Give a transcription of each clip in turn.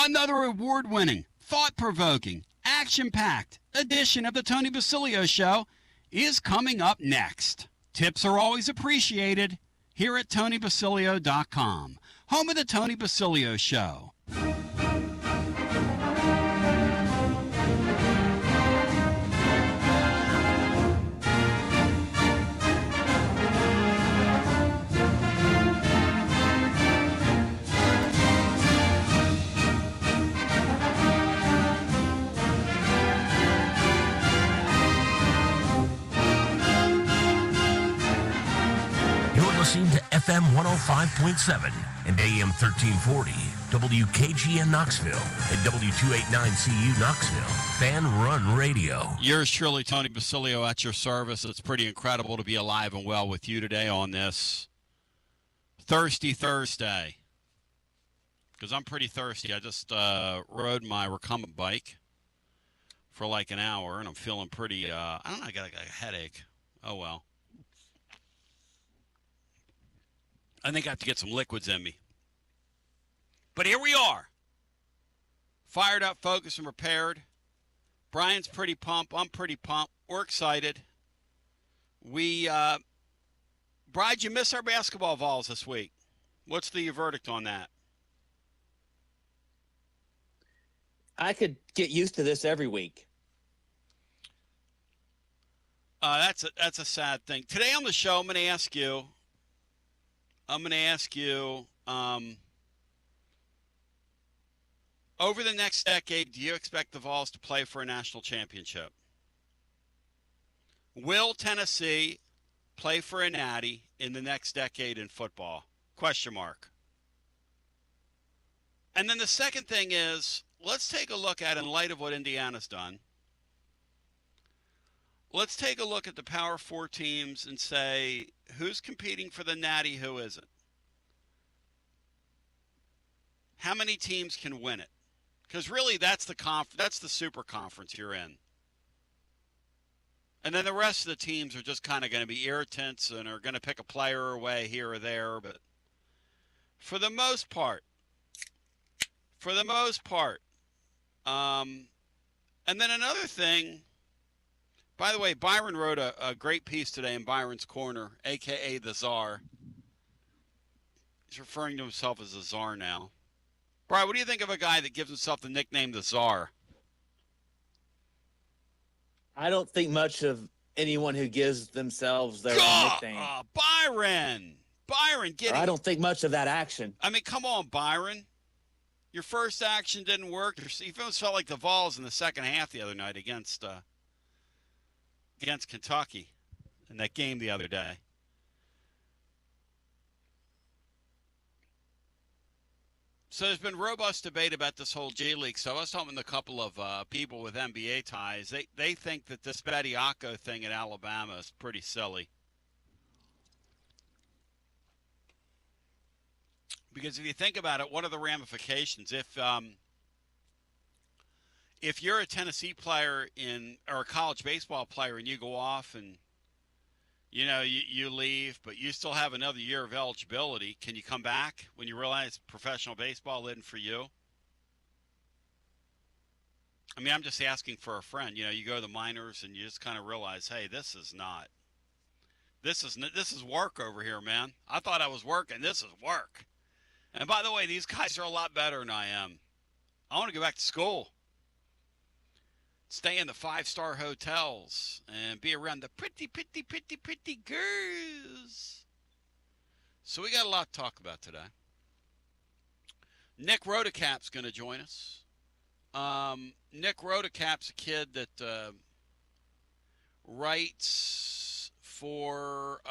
Another award-winning, thought-provoking, action-packed edition of the Tony Basilio Show is coming up next. Tips are always appreciated here at TonyBasilio.com, home of the Tony Basilio Show. Listening to FM 105.7 and AM 1340, WKGN Knoxville, and W289CU Knoxville, Fanrun Radio. Yours truly, Tony Basilio, at your service. It's pretty incredible to be alive and well with you today on this Thirsty Thursday. Because I'm pretty thirsty. I just rode my recumbent bike for like an hour, and I'm feeling pretty, I don't know, I got a headache. Oh, well. I think I have to get some liquids in me. But here we are. Fired up, focused, and prepared. Brian's pretty pumped. I'm pretty pumped. We're excited. Bride, you miss our basketball Vols this week. What's the verdict on that? I could get used to this every week. That's a sad thing. Today on the show, I'm going to ask you, over the next decade, do you expect the Vols to play for a national championship? Will Tennessee play for a natty in the next decade in football? Question mark. And then the second thing is, let's take a look at, in light of what Indiana's done, let's take a look at the Power 4 teams and say, who's competing for the natty, who isn't? How many teams can win it? Because really, that's the super conference you're in. And then the rest of the teams are just kind of going to be irritants and are going to pick a player away here or there. But for the most part, and then another thing, by the way, Byron wrote a great piece today in Byron's Corner, a.k.a. the Czar. He's referring to himself as the Czar now. Brian, what do you think of a guy that gives himself the nickname the Czar? I don't think much of anyone who gives themselves their own nickname. Byron, get it. I don't think much of that action. I mean, come on, Byron. Your first action didn't work. You almost felt like the Vols in the second half the other night against Kentucky in that game the other day. So there's been robust debate about this whole G League. So I was talking to a couple of people with NBA ties. They think that this Bediako thing at Alabama is pretty silly. Because if you think about it, what are the ramifications? If you're a Tennessee player or a college baseball player and you go off and you leave, but you still have another year of eligibility, can you come back when you realize professional baseball isn't for you? I mean, I'm just asking for a friend. You go to the minors and you just kind of realize, hey, this is work over here, man. I thought I was working. This is work. And by the way, these guys are a lot better than I am. I want to go back to school. Stay in the 5-star hotels and be around the pretty girls. So we got a lot to talk about today. Nick Rodecap's going to join us. Nick Rodecap's a kid that writes for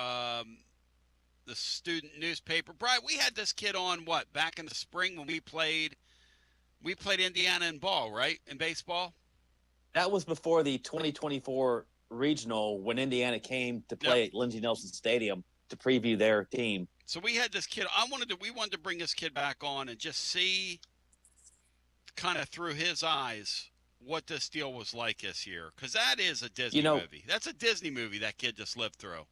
the student newspaper. Brian, we had this kid on, back in the spring when we played Indiana in ball, right? In baseball? That was before the 2024 regional when Indiana came to play at Lindsey Nelson Stadium to preview their team. So we had this kid. We wanted to bring this kid back on and just see kind of through his eyes what this deal was like this year. Because that is a Disney movie. That's a Disney movie that kid just lived through.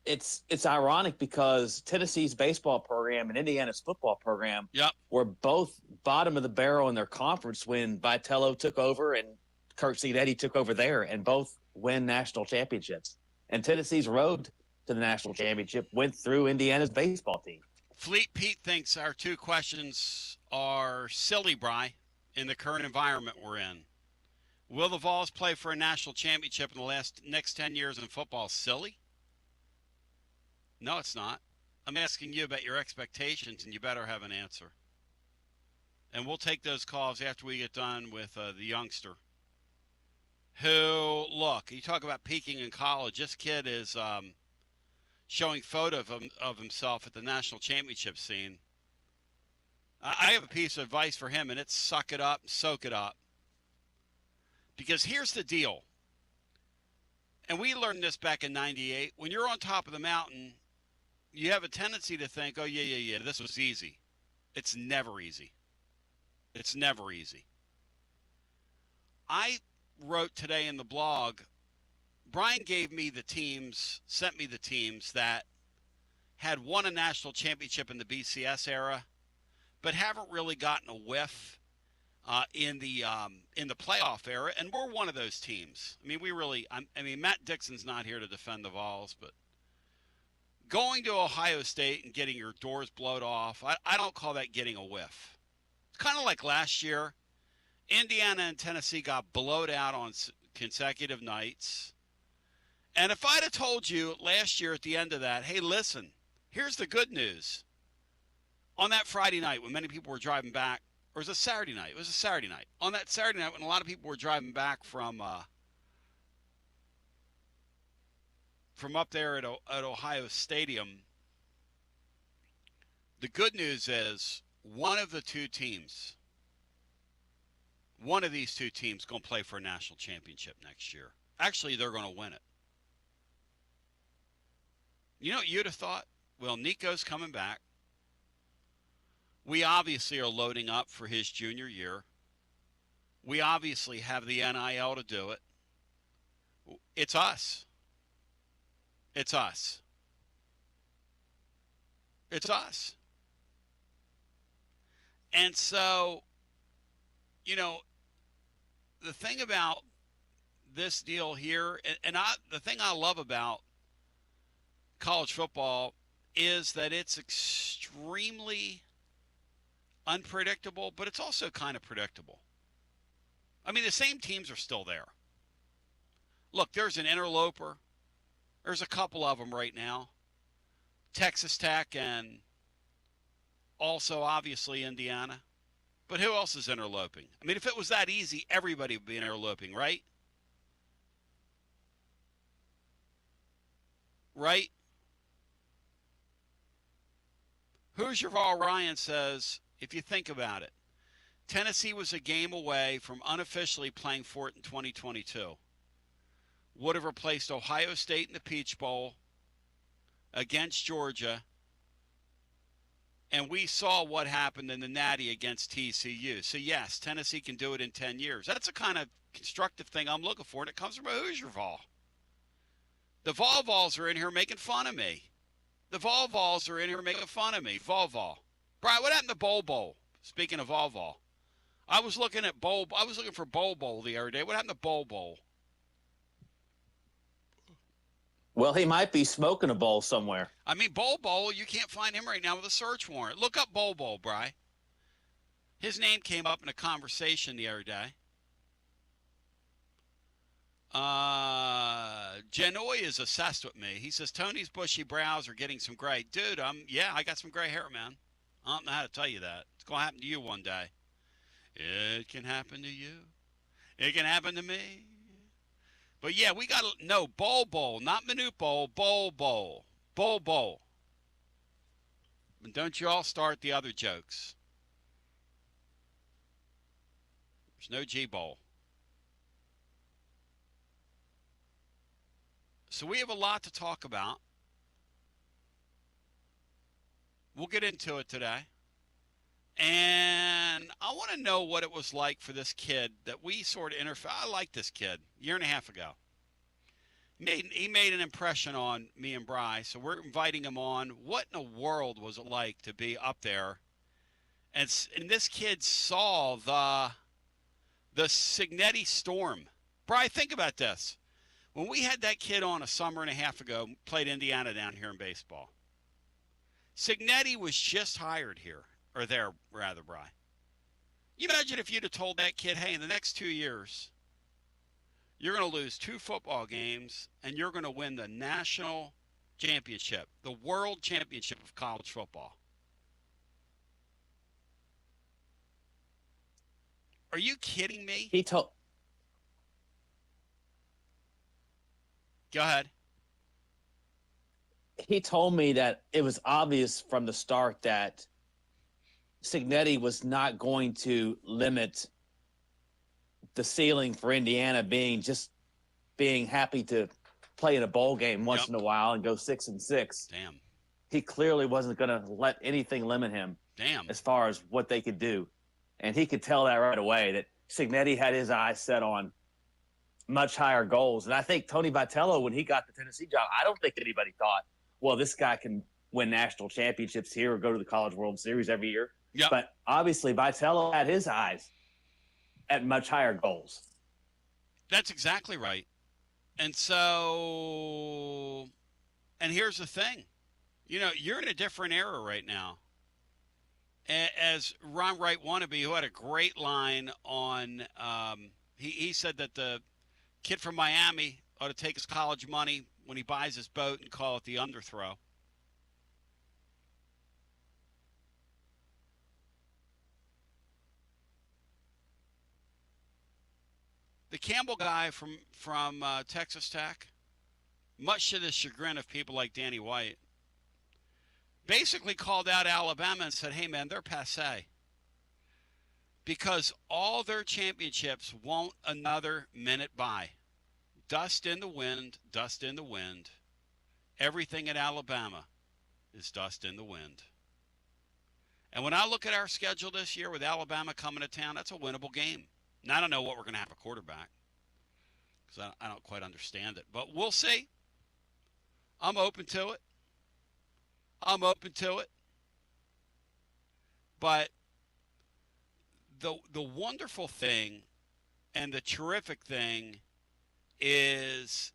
it's ironic because Tennessee's baseball program and Indiana's football program were both bottom of the barrel in their conference when Vitello took over and Kirk Cignetti took over there, and both win national championships. And Tennessee's road to the national championship went through Indiana's baseball team. Fleet Pete thinks our two questions are silly, Bry, in the current environment we're in. Will the Vols play for a national championship in the next 10 years in football? Silly? No, it's not. I'm asking you about your expectations, and you better have an answer. And we'll take those calls after we get done with the youngster. Who, look, you talk about peaking in college. This kid is showing photo of himself at the national championship scene. I have a piece of advice for him, and it's suck it up, soak it up. Because here's the deal. And we learned this back in 98. When you're on top of the mountain, you have a tendency to think, oh, yeah, this was easy. It's never easy. It's never easy. I wrote today in the blog, Brian gave me the teams, sent me the teams that had won a national championship in the BCS era, but haven't really gotten a whiff in the playoff era, and we're one of those teams. I mean, Matt Dixon's not here to defend the Vols, but going to Ohio State and getting your doors blown off, I don't call that getting a whiff. It's kind of like last year. Indiana and Tennessee got blowed out on consecutive nights. And if I'd have told you last year at the end of that, hey, listen, here's the good news. On that Friday night when many people were driving back, or was it Saturday night? It was a Saturday night. On that Saturday night when a lot of people were driving back from up there at Ohio Stadium, the good news is one of these two teams going to play for a national championship next year. Actually, they're going to win it. You know what you'd have thought? Well, Nico's coming back. We obviously are loading up for his junior year. We obviously have the NIL to do it. It's us. It's us. It's us. And so, you know, the thing about this deal here, the thing I love about college football is that it's extremely unpredictable, but it's also kind of predictable. I mean, the same teams are still there. Look, there's an interloper. There's a couple of them right now. Texas Tech and also, obviously, Indiana. But who else is interloping? I mean, if it was that easy, everybody would be interloping, right? Right? Hoosier Vol Ryan says, if you think about it, Tennessee was a game away from unofficially playing for it in 2022. Would have replaced Ohio State in the Peach Bowl against Georgia. And we saw what happened in the Natty against TCU. So, yes, Tennessee can do it in 10 years. That's the kind of constructive thing I'm looking for, and it comes from a Hoosier Vol. The Vols are in here making fun of me. The Vols are in here making fun of me. Vol. Brian, what happened to Bowl? Speaking of Vol. I was looking for Bowl the other day. What happened to Bowl? Well, he might be smoking a bowl somewhere. I mean, Bowl, you can't find him right now with a search warrant. Look up Bowl, Bri. His name came up in a conversation the other day. Genoy is obsessed with me. He says, Tony's bushy brows are getting some gray. Dude, I got some gray hair, man. I don't know how to tell you that. It's going to happen to you one day. It can happen to you. It can happen to me. But, yeah, we got to know Bowl, not Minute Bowl, Bowl. And don't you all start the other jokes. There's no G-Bowl. So we have a lot to talk about. We'll get into it today. And I want to know what it was like for this kid that we sort of I like this kid a year and a half ago. He made an impression on me and Bry, so we're inviting him on. What in the world was it like to be up there? And this kid saw the Signetti storm. Bry, think about this. When we had that kid on a summer and a half ago, played Indiana down here in baseball, Signetti was just hired here, or there, rather, Bry. You imagine if you'd have told that kid, hey, in the next 2 years, you're going to lose 2 football games, and you're going to win the national championship, the world championship of college football. Are you kidding me? Go ahead. He told me that it was obvious from the start that Signetti was not going to limit the ceiling for Indiana being happy to play in a bowl game once in a while and go 6-6. Damn. He clearly wasn't going to let anything limit him. Damn. As far as what they could do. And he could tell that right away, that Signetti had his eyes set on much higher goals. And I think Tony Basilio, when he got the Tennessee job, I don't think anybody thought, well, this guy can win national championships here or go to the College World Series every year. Yep. But obviously Basilio had his eyes at much higher goals. That's exactly right. And so, and here's the thing. You know, you're in a different era right now. As Ron Wright wannabe, who had a great line on, he said that the kid from Miami ought to take his college money when he buys his boat and call it the underthrow. The Campbell guy from Texas Tech, much to the chagrin of people like Danny White, basically called out Alabama and said, hey, man, they're passé. Because all their championships won't another minute by. Dust in the wind, dust in the wind. Everything at Alabama is dust in the wind. And when I look at our schedule this year with Alabama coming to town, that's a winnable game. Now, I don't know what we're going to have a quarterback because I don't quite understand it. But we'll see. I'm open to it. But the wonderful thing and the terrific thing is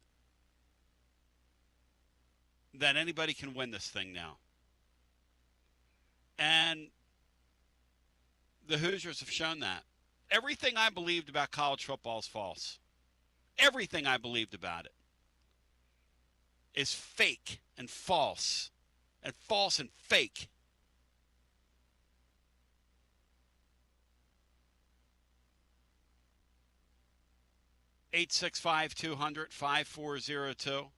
that anybody can win this thing now. And the Hoosiers have shown that. Everything I believed about college football is false. Everything I believed about it is fake and false and fake. Eight 865-200-5402.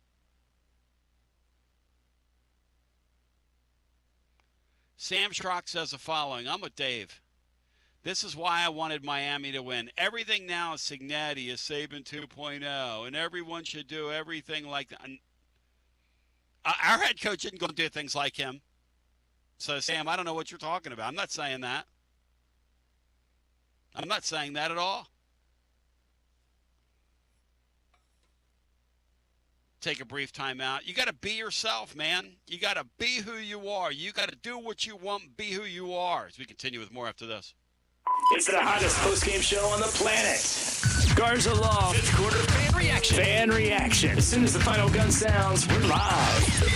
Sam Schrock says the following. I'm with Dave. This is why I wanted Miami to win. Everything now is Signetti, is Saban 2.0, and everyone should do everything like that. Our head coach isn't going to do things like him. So, Sam, I don't know what you're talking about. I'm not saying that. I'm not saying that at all. Take a brief time out. You got to be yourself, man. You got to be who you are. You got to do what you want, be who you are. As we continue with more after this. It's the hottest post-game show on the planet. Garza Law. Fifth quarter fan reaction. Fan reaction. As soon as the final gun sounds, we're live.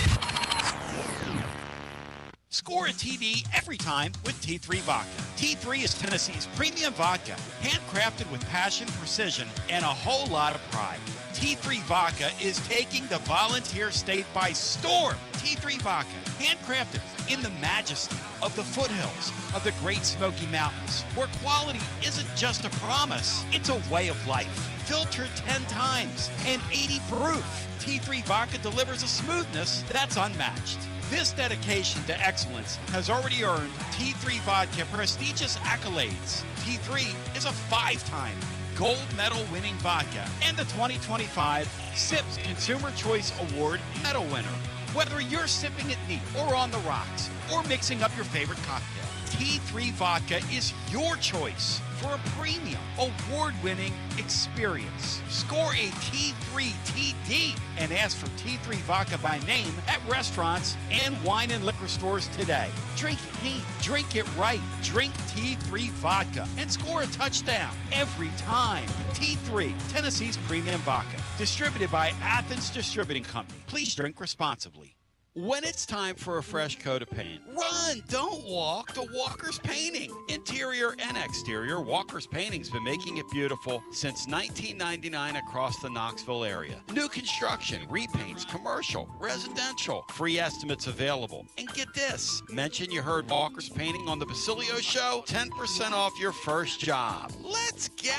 Score a TD every time with T3 Vodka. T3 is Tennessee's premium vodka, handcrafted with passion, precision, and a whole lot of pride. T3 Vodka is taking the Volunteer State by storm. T3 Vodka, handcrafted in the majesty of the foothills of the Great Smoky Mountains, where quality isn't just a promise, it's a way of life. Filtered 10 times and 80 proof. T3 Vodka delivers a smoothness that's unmatched. This dedication to excellence has already earned T3 Vodka prestigious accolades. T3 is a 5-time gold medal winning vodka and the 2025 SIPS Consumer Choice Award medal winner. Whether you're sipping it neat or on the rocks or mixing up your favorite cocktail, T3 Vodka is your choice for a premium, award-winning experience. Score a T3 TD and ask for T3 Vodka by name at restaurants and wine and liquor stores today. Drink neat, drink it right, drink T3 Vodka, and score a touchdown every time. T3, Tennessee's premium vodka. Distributed by Athens Distributing Company. Please drink responsibly. When it's time for a fresh coat of paint, run, don't walk, to Walker's Painting. Interior and exterior, Walker's Painting's been making it beautiful since 1999 across the Knoxville area. New construction, repaints, commercial, residential, free estimates available. And get this, mention you heard Walker's Painting on the Basilio Show, 10% off your first job. Let's go!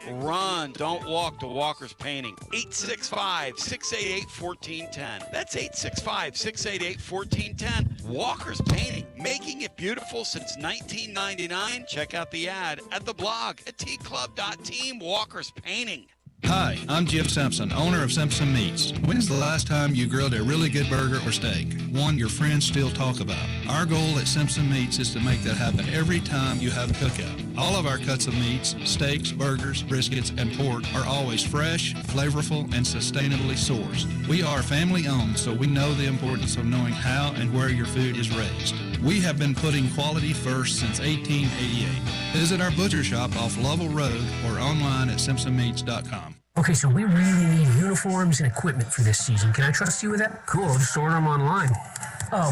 Run, don't walk, to Walker's Painting. 865-688-1410. That's 865-688-1410. Walker's Painting, making it beautiful since 1999. Check out the ad at the blog at tclub.team. Walker's Painting. Hi, I'm Jim Simpson, owner of Simpson Meats. When's the last time you grilled a really good burger or steak? One your friends still talk about. Our goal at Simpson Meats is to make that happen every time you have a cookout. All of our cuts of meats, steaks, burgers, briskets, and pork are always fresh, flavorful, and sustainably sourced. We are family owned, so we know the importance of knowing how and where your food is raised. We have been putting quality first since 1888. Visit our butcher shop off Lovell Road or online at simpsonmeats.com. Okay, so we really need uniforms and equipment for this season. Can I trust you with that? Cool, I'll just order them online.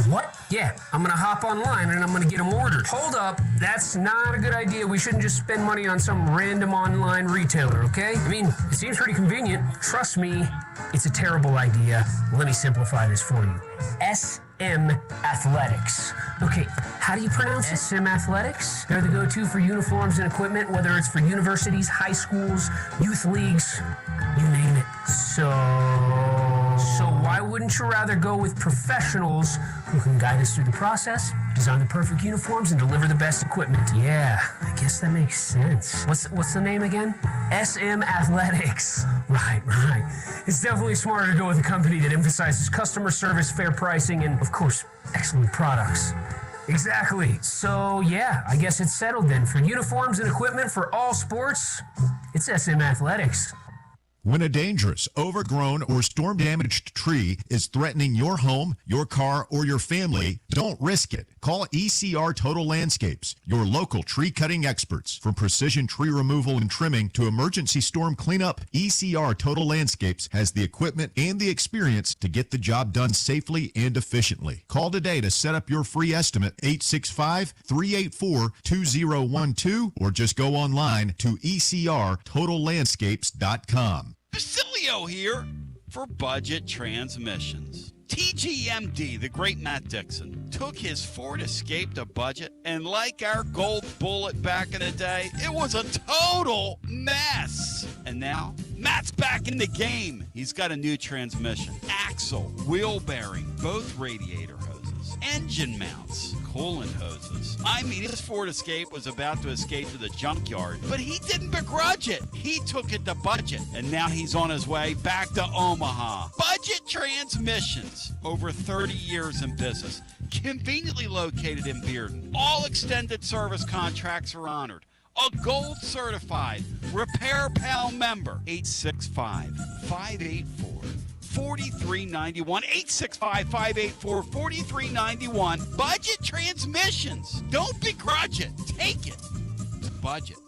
What? Yeah, I'm gonna hop online and I'm gonna get them ordered. Hold up, that's not a good idea. We shouldn't just spend money on some random online retailer, okay? I mean, it seems pretty convenient. Trust me, it's a terrible idea. Let me simplify this for you. SM Athletics. Okay, how do you pronounce it? SM Athletics? They're the go-to for uniforms and equipment, whether it's for universities, high schools, youth leagues, you name it. So why wouldn't you rather go with professionals who can guide us through the process, design the perfect uniforms, and deliver the best equipment? Yeah, I guess that makes sense. What's the name again? SM Athletics. Right. It's definitely smarter to go with a company that emphasizes customer service, fair pricing, and, of course, excellent products. Exactly. So, yeah, I guess it's settled then. For uniforms and equipment for all sports, it's SM Athletics. When a dangerous, overgrown, or storm-damaged tree is threatening your home, your car, or your family, don't risk it. Call ECR Total Landscapes, your local tree-cutting experts. From precision tree removal and trimming to emergency storm cleanup, ECR Total Landscapes has the equipment and the experience to get the job done safely and efficiently. Call today to set up your free estimate, 865-384-2012, or just go online to ecrtotallandscapes.com. Basilio here for Budget Transmissions. TGMD, the great Matt Dixon, took his Ford Escape to budget, and like our Gold Bullet back in the day, it was a total mess. And now, Matt's back in the game. He's got a new transmission, axle, wheel bearing, both radiator hoses, engine mounts, coolant hoses. I mean, his Ford Escape was about to escape to the junkyard, but he didn't begrudge it. He took it to budget, and now he's on his way back to Omaha. Budget Transmissions, over 30 years in business, conveniently located in Bearden. All extended service contracts are honored. A gold certified Repair Pal member. 865-584-4391. 865-584-4391. Budget Transmissions. Don't begrudge it. Take it to budget.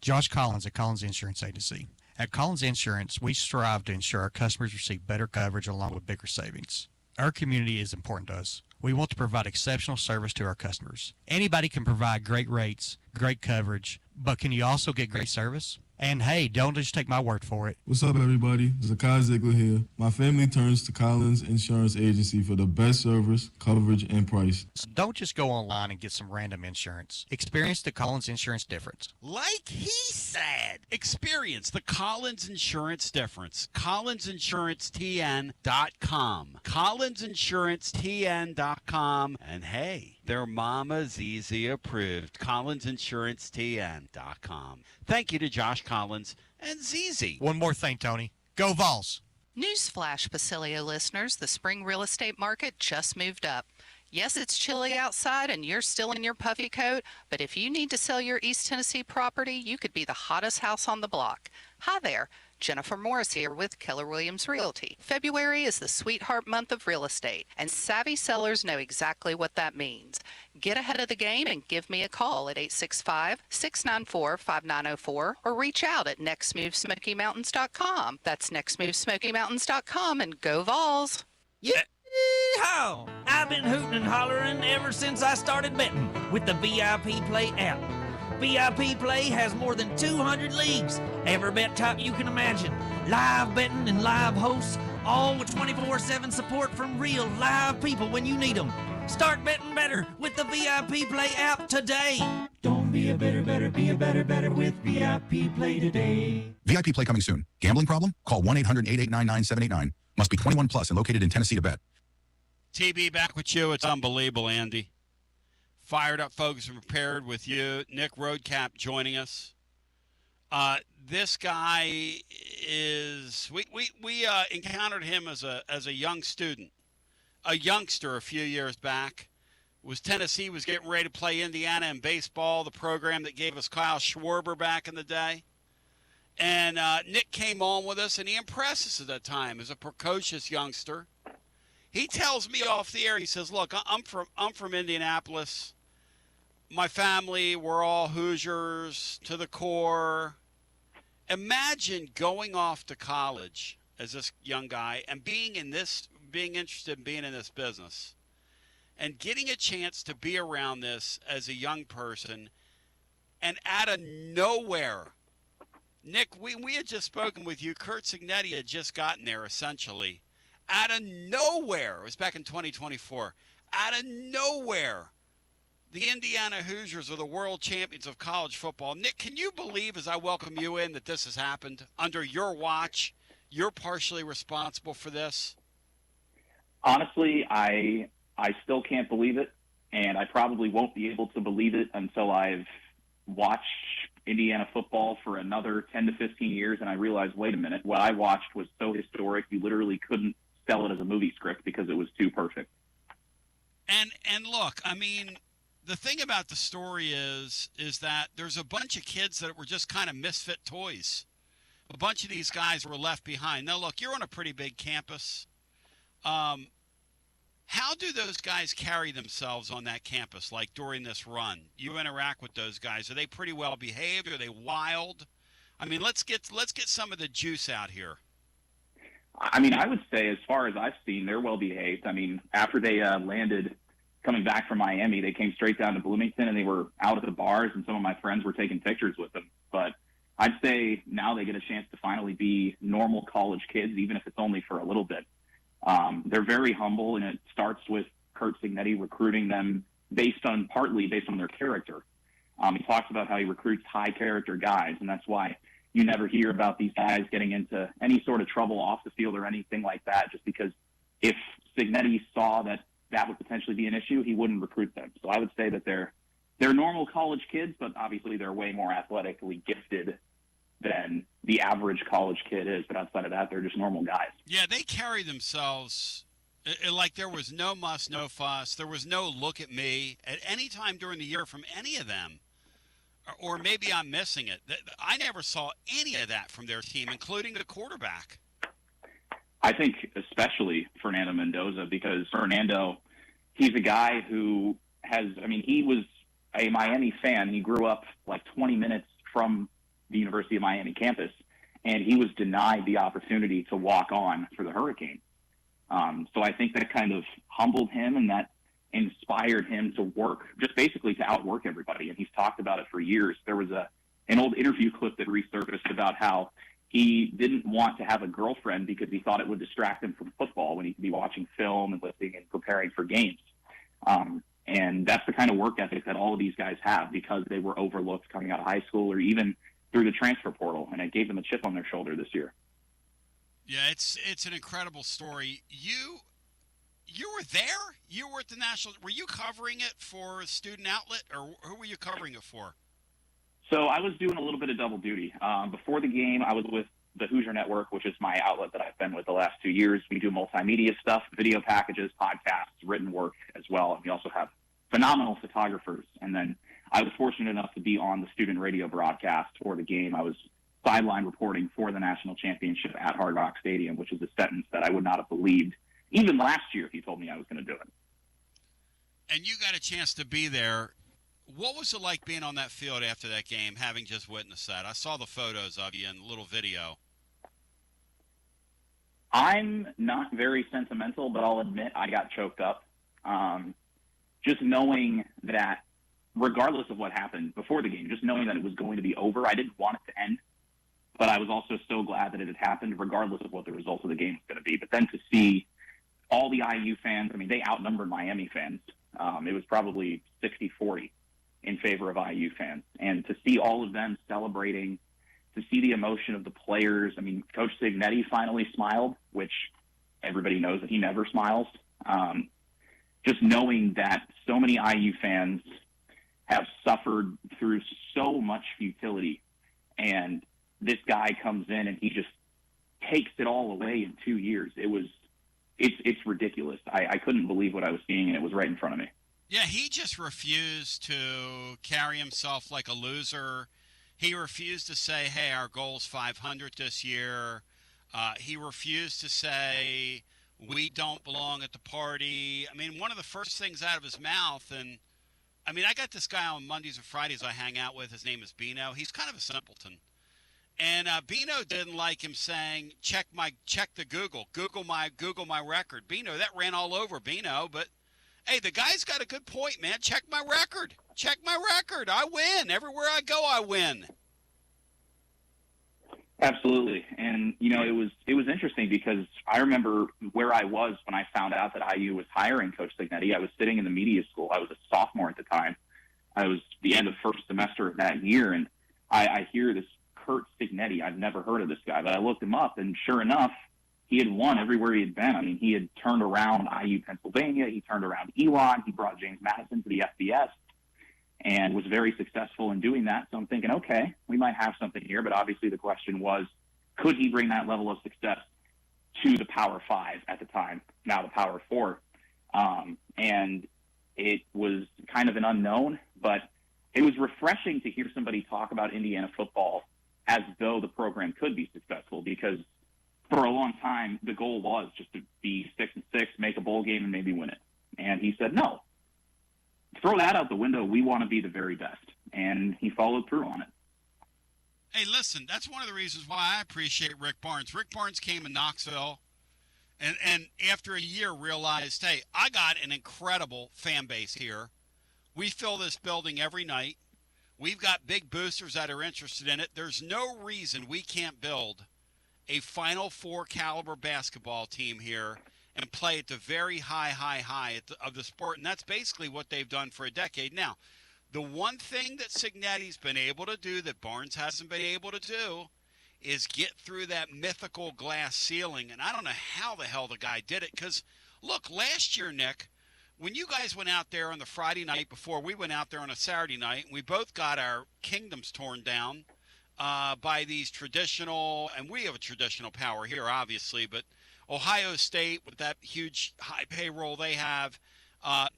Josh Collins at Collins Insurance Agency. At Collins Insurance, we strive to ensure our customers receive better coverage along with bigger savings. Our community is important to us. We want to provide exceptional service to our customers. Anybody can provide great rates, great coverage, but can you also get great service? And hey, don't just take my word for it. What's up, everybody? Zakai Ziegler here. My family turns to Collins Insurance Agency for the best service, coverage, and price. So don't just go online and get some random insurance. Experience the Collins Insurance difference. Like he said, experience the Collins Insurance difference. CollinsInsuranceTN.com. CollinsInsuranceTN.com. And hey, their Mama ZZ approved. CollinsInsuranceTN.com. Thank you to Josh Collins and ZZ. One more thing, Tony. Go Vols! Newsflash, Basilio listeners. The spring real estate market just moved up. Yes, it's chilly outside and you're still in your puffy coat, but if you need to sell your East Tennessee property, you could be the hottest house on the block. Hi there. Jennifer Morris here with Keller Williams Realty. February is the sweetheart month of real estate, and savvy sellers know exactly what that means. Get ahead of the game and give me a call at 865-694-5904 or reach out at nextmovesmokymountains.com. That's nextmovesmokymountains.com, and go Vols! Yeehaw! I've been hooting and hollering ever since I started betting with the VIP Play app. VIP Play has more than 200 leagues, every bet type you can imagine, live betting and live hosts, all with 24/7 support from real live people when you need them. Start betting better with the VIP Play app today. Don't be a better, be a better with VIP Play today. VIP Play coming soon. Gambling problem? Call 1-800-889-9789. Must be 21 plus and located in Tennessee to bet. TB, back with you. It's unbelievable, Andy. Fired up, focused, and prepared with you. Nick Roadcap joining us. This guy is we encountered him as a young student, a youngster a few years back. Tennessee was getting ready to play Indiana in baseball, the program that gave us Kyle Schwarber back in the day. And Nick came on with us, and he impressed us at that time as a precocious youngster. He tells me off the air, he says, look, I'm from Indianapolis. My family, we're all Hoosiers to the core. Imagine going off to college as this young guy and being interested in being in this business and getting a chance to be around this as a young person, and out of nowhere, Nick, we had just spoken with you. Curt Cignetti had just gotten there, essentially. Out of nowhere, it was back in 2024, out of nowhere, the Indiana Hoosiers are the world champions of college football. Nick, can you believe, as I welcome you in, that this has happened under your watch? You're partially responsible for this? Honestly, I still can't believe it, and I probably won't be able to believe it until I've watched Indiana football for another 10 to 15 years, and I realized, wait a minute, what I watched was so historic, you literally couldn't sell it as a movie script because it was too perfect. And look, I mean, the thing about the story is that there's a bunch of kids that were just kind of misfit toys. A bunch of these guys were left behind. Now, look, you're on a pretty big campus. How do those guys carry themselves on that campus, like during this run? You interact with those guys. Are they pretty well behaved? Are they wild? I mean, let's get some of the juice out here. I mean, I would say, as far as I've seen, they're well behaved. I mean, after they landed coming back from Miami, they came straight down to Bloomington, and they were out at the bars, and some of my friends were taking pictures with them. But I'd say now they get a chance to finally be normal college kids, even if it's only for a little bit. They're very humble, and it starts with Curt Cignetti recruiting them partly based on their character. He talks about how he recruits high-character guys, and that's why you never hear about these guys getting into any sort of trouble off the field or anything like that, just because if Cignetti saw that would potentially be an issue, he wouldn't recruit them. So I would say that they're normal college kids, but obviously they're way more athletically gifted than the average college kid is. But outside of that, they're just normal guys. Yeah, they carry themselves like there was no muss, no fuss. There was no look at me at any time during the year from any of them. Or maybe I'm missing it. I never saw any of that from their team, including the quarterback. I think especially Fernando Mendoza, because Fernando, he's a guy who he was a Miami fan. He grew up like 20 minutes from the University of Miami campus, and he was denied the opportunity to walk on for the Hurricane. So I think that kind of humbled him, and that inspired him to work, just basically to outwork everybody. And he's talked about it for years. There was an old interview clip that resurfaced about how he didn't want to have a girlfriend because he thought it would distract him from football when he could be watching film and listening and preparing for games. And that's the kind of work ethic that all of these guys have because they were overlooked coming out of high school or even through the transfer portal, and it gave them a chip on their shoulder this year. Yeah, it's an incredible story. You were there? You were at the National. Were you covering it for a student outlet, or who were you covering it for? So I was doing a little bit of double duty. Before the game, I was with the Hoosier Network, which is my outlet that I've been with the last 2 years. We do multimedia stuff, video packages, podcasts, written work as well. And we also have phenomenal photographers. And then I was fortunate enough to be on the student radio broadcast for the game. I was sideline reporting for the national championship at Hard Rock Stadium, which is a sentence that I would not have believed even last year if you told me I was going to do it. And you got a chance to be there. What was it like being on that field after that game, having just witnessed that? I saw the photos of you and a little video. I'm not very sentimental, but I'll admit I got choked up. Just knowing that regardless of what happened before the game, just knowing that it was going to be over, I didn't want it to end. But I was also so glad that it had happened, regardless of what the results of the game was going to be. But then to see all the IU fans, I mean, they outnumbered Miami fans. It was probably 60-40 in favor of IU fans. And to see all of them celebrating, to see the emotion of the players. I mean, Coach Signetti finally smiled, which everybody knows that he never smiles. Just knowing that so many IU fans have suffered through so much futility, and this guy comes in and he just takes it all away in 2 years. It's ridiculous. I couldn't believe what I was seeing, and it was right in front of me. Yeah, he just refused to carry himself like a loser. He refused to say, hey, our goal's 500 this year. He refused to say, we don't belong at the party. I mean, one of the first things out of his mouth, and I mean, I got this guy on Mondays and Fridays I hang out with. His name is Bino. He's kind of a simpleton. And Bino didn't like him saying, check the Google my record. Bino, that ran all over Bino, but hey, the guy's got a good point, man. Check my record. I win. Everywhere I go, I win. Absolutely. And, you know, it was interesting because I remember where I was when I found out that IU was hiring Coach Signetti. I was sitting in the media school. I was a sophomore at the time. I was the end of first semester of that year, and I hear this Kurt Signetti. I've never heard of this guy, but I looked him up, and sure enough, he had won everywhere he had been. I mean, he had turned around IU Pennsylvania. He turned around Elon. He brought James Madison to the FBS and was very successful in doing that. So I'm thinking, okay, we might have something here. But obviously the question was, could he bring that level of success to the Power 5 at the time, now the Power 4? And it was kind of an unknown, but it was refreshing to hear somebody talk about Indiana football as though the program could be successful, because for a long time, the goal was just to be 6-6, make a bowl game, and maybe win it. And he said, no, throw that out the window. We want to be the very best. And he followed through on it. Hey, listen, that's one of the reasons why I appreciate Rick Barnes. Rick Barnes came to Knoxville and after a year realized, hey, I got an incredible fan base here. We fill this building every night. We've got big boosters that are interested in it. There's no reason we can't build a Final Four caliber basketball team here and play at the very high of the sport. And that's basically what they've done for a decade. Now, the one thing that Signetti's been able to do that Barnes hasn't been able to do is get through that mythical glass ceiling. And I don't know how the hell the guy did it, because, look, last year, Nick, when you guys went out there on the Friday night before we went out there on a Saturday night, and we both got our kingdoms torn down by these traditional, and we have a traditional power here, obviously, but Ohio State with that huge high payroll they have.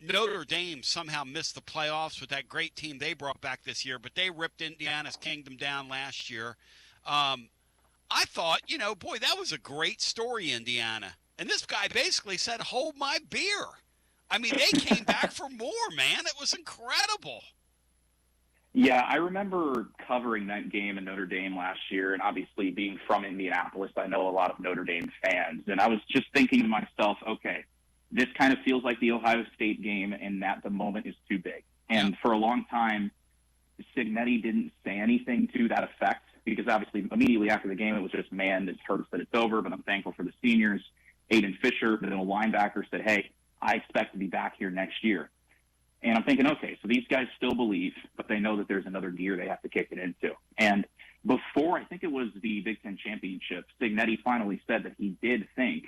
Notre Dame somehow missed the playoffs with that great team they brought back this year, but they ripped Indiana's kingdom down last year. I thought, you know, boy, that was a great story, Indiana. And this guy basically said, hold my beer. I mean, they came back for more, man. It was incredible. Yeah, I remember covering that game in Notre Dame last year, and obviously being from Indianapolis, I know a lot of Notre Dame fans. And I was just thinking to myself, okay, this kind of feels like the Ohio State game, and that the moment is too big. And for a long time, Signetti didn't say anything to that effect, because obviously immediately after the game, it was just, man, this hurts that it's over, but I'm thankful for the seniors. Aiden Fisher, the middle linebacker, said, hey, I expect to be back here next year. And I'm thinking, okay, so these guys still believe, but they know that there's another gear they have to kick it into. And before, I think it was the Big Ten Championship, Signetti finally said that he did think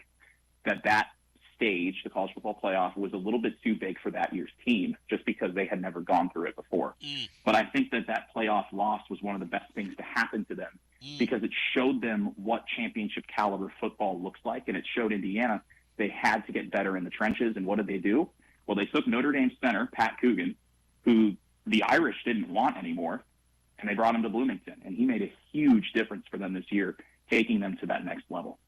that that stage, the college football playoff, was a little bit too big for that year's team, just because they had never gone through it before. But I think that that playoff loss was one of the best things to happen to them because it showed them what championship caliber football looks like, and it showed Indiana they had to get better in the trenches. And what did they do? Well, they took Notre Dame center, Pat Coogan, who the Irish didn't want anymore, and they brought him to Bloomington. And he made a huge difference for them this year, taking them to that next level.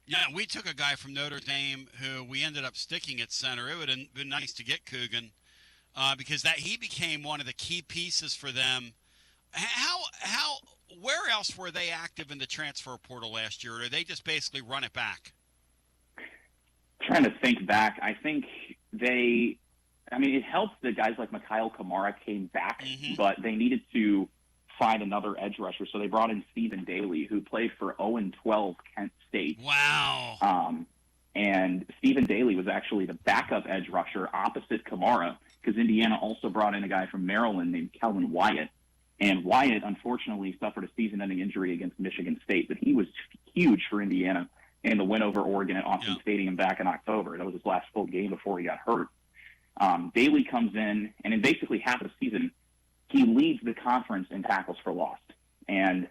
Yeah, we took a guy from Notre Dame who we ended up sticking at center. It would have been nice to get Coogan because he became one of the key pieces for them. Where else were they active in the transfer portal last year, or did they just basically run it back? Trying to think back, I think it helps that guys like Mikhail Kamara came back, but they needed to find another edge rusher, so they brought in Stephen Daly, who played for 0-12 Kent State. Wow. And Stephen Daly was actually the backup edge rusher opposite Kamara, because Indiana also brought in a guy from Maryland named Kelvin Wyatt. And Wyatt, unfortunately, suffered a season-ending injury against Michigan State, but he was huge for Indiana in the win over Oregon at Austin Stadium back in October. That was his last full game before he got hurt. Daly comes in, and in basically half of the season, he leads the conference in tackles for loss. And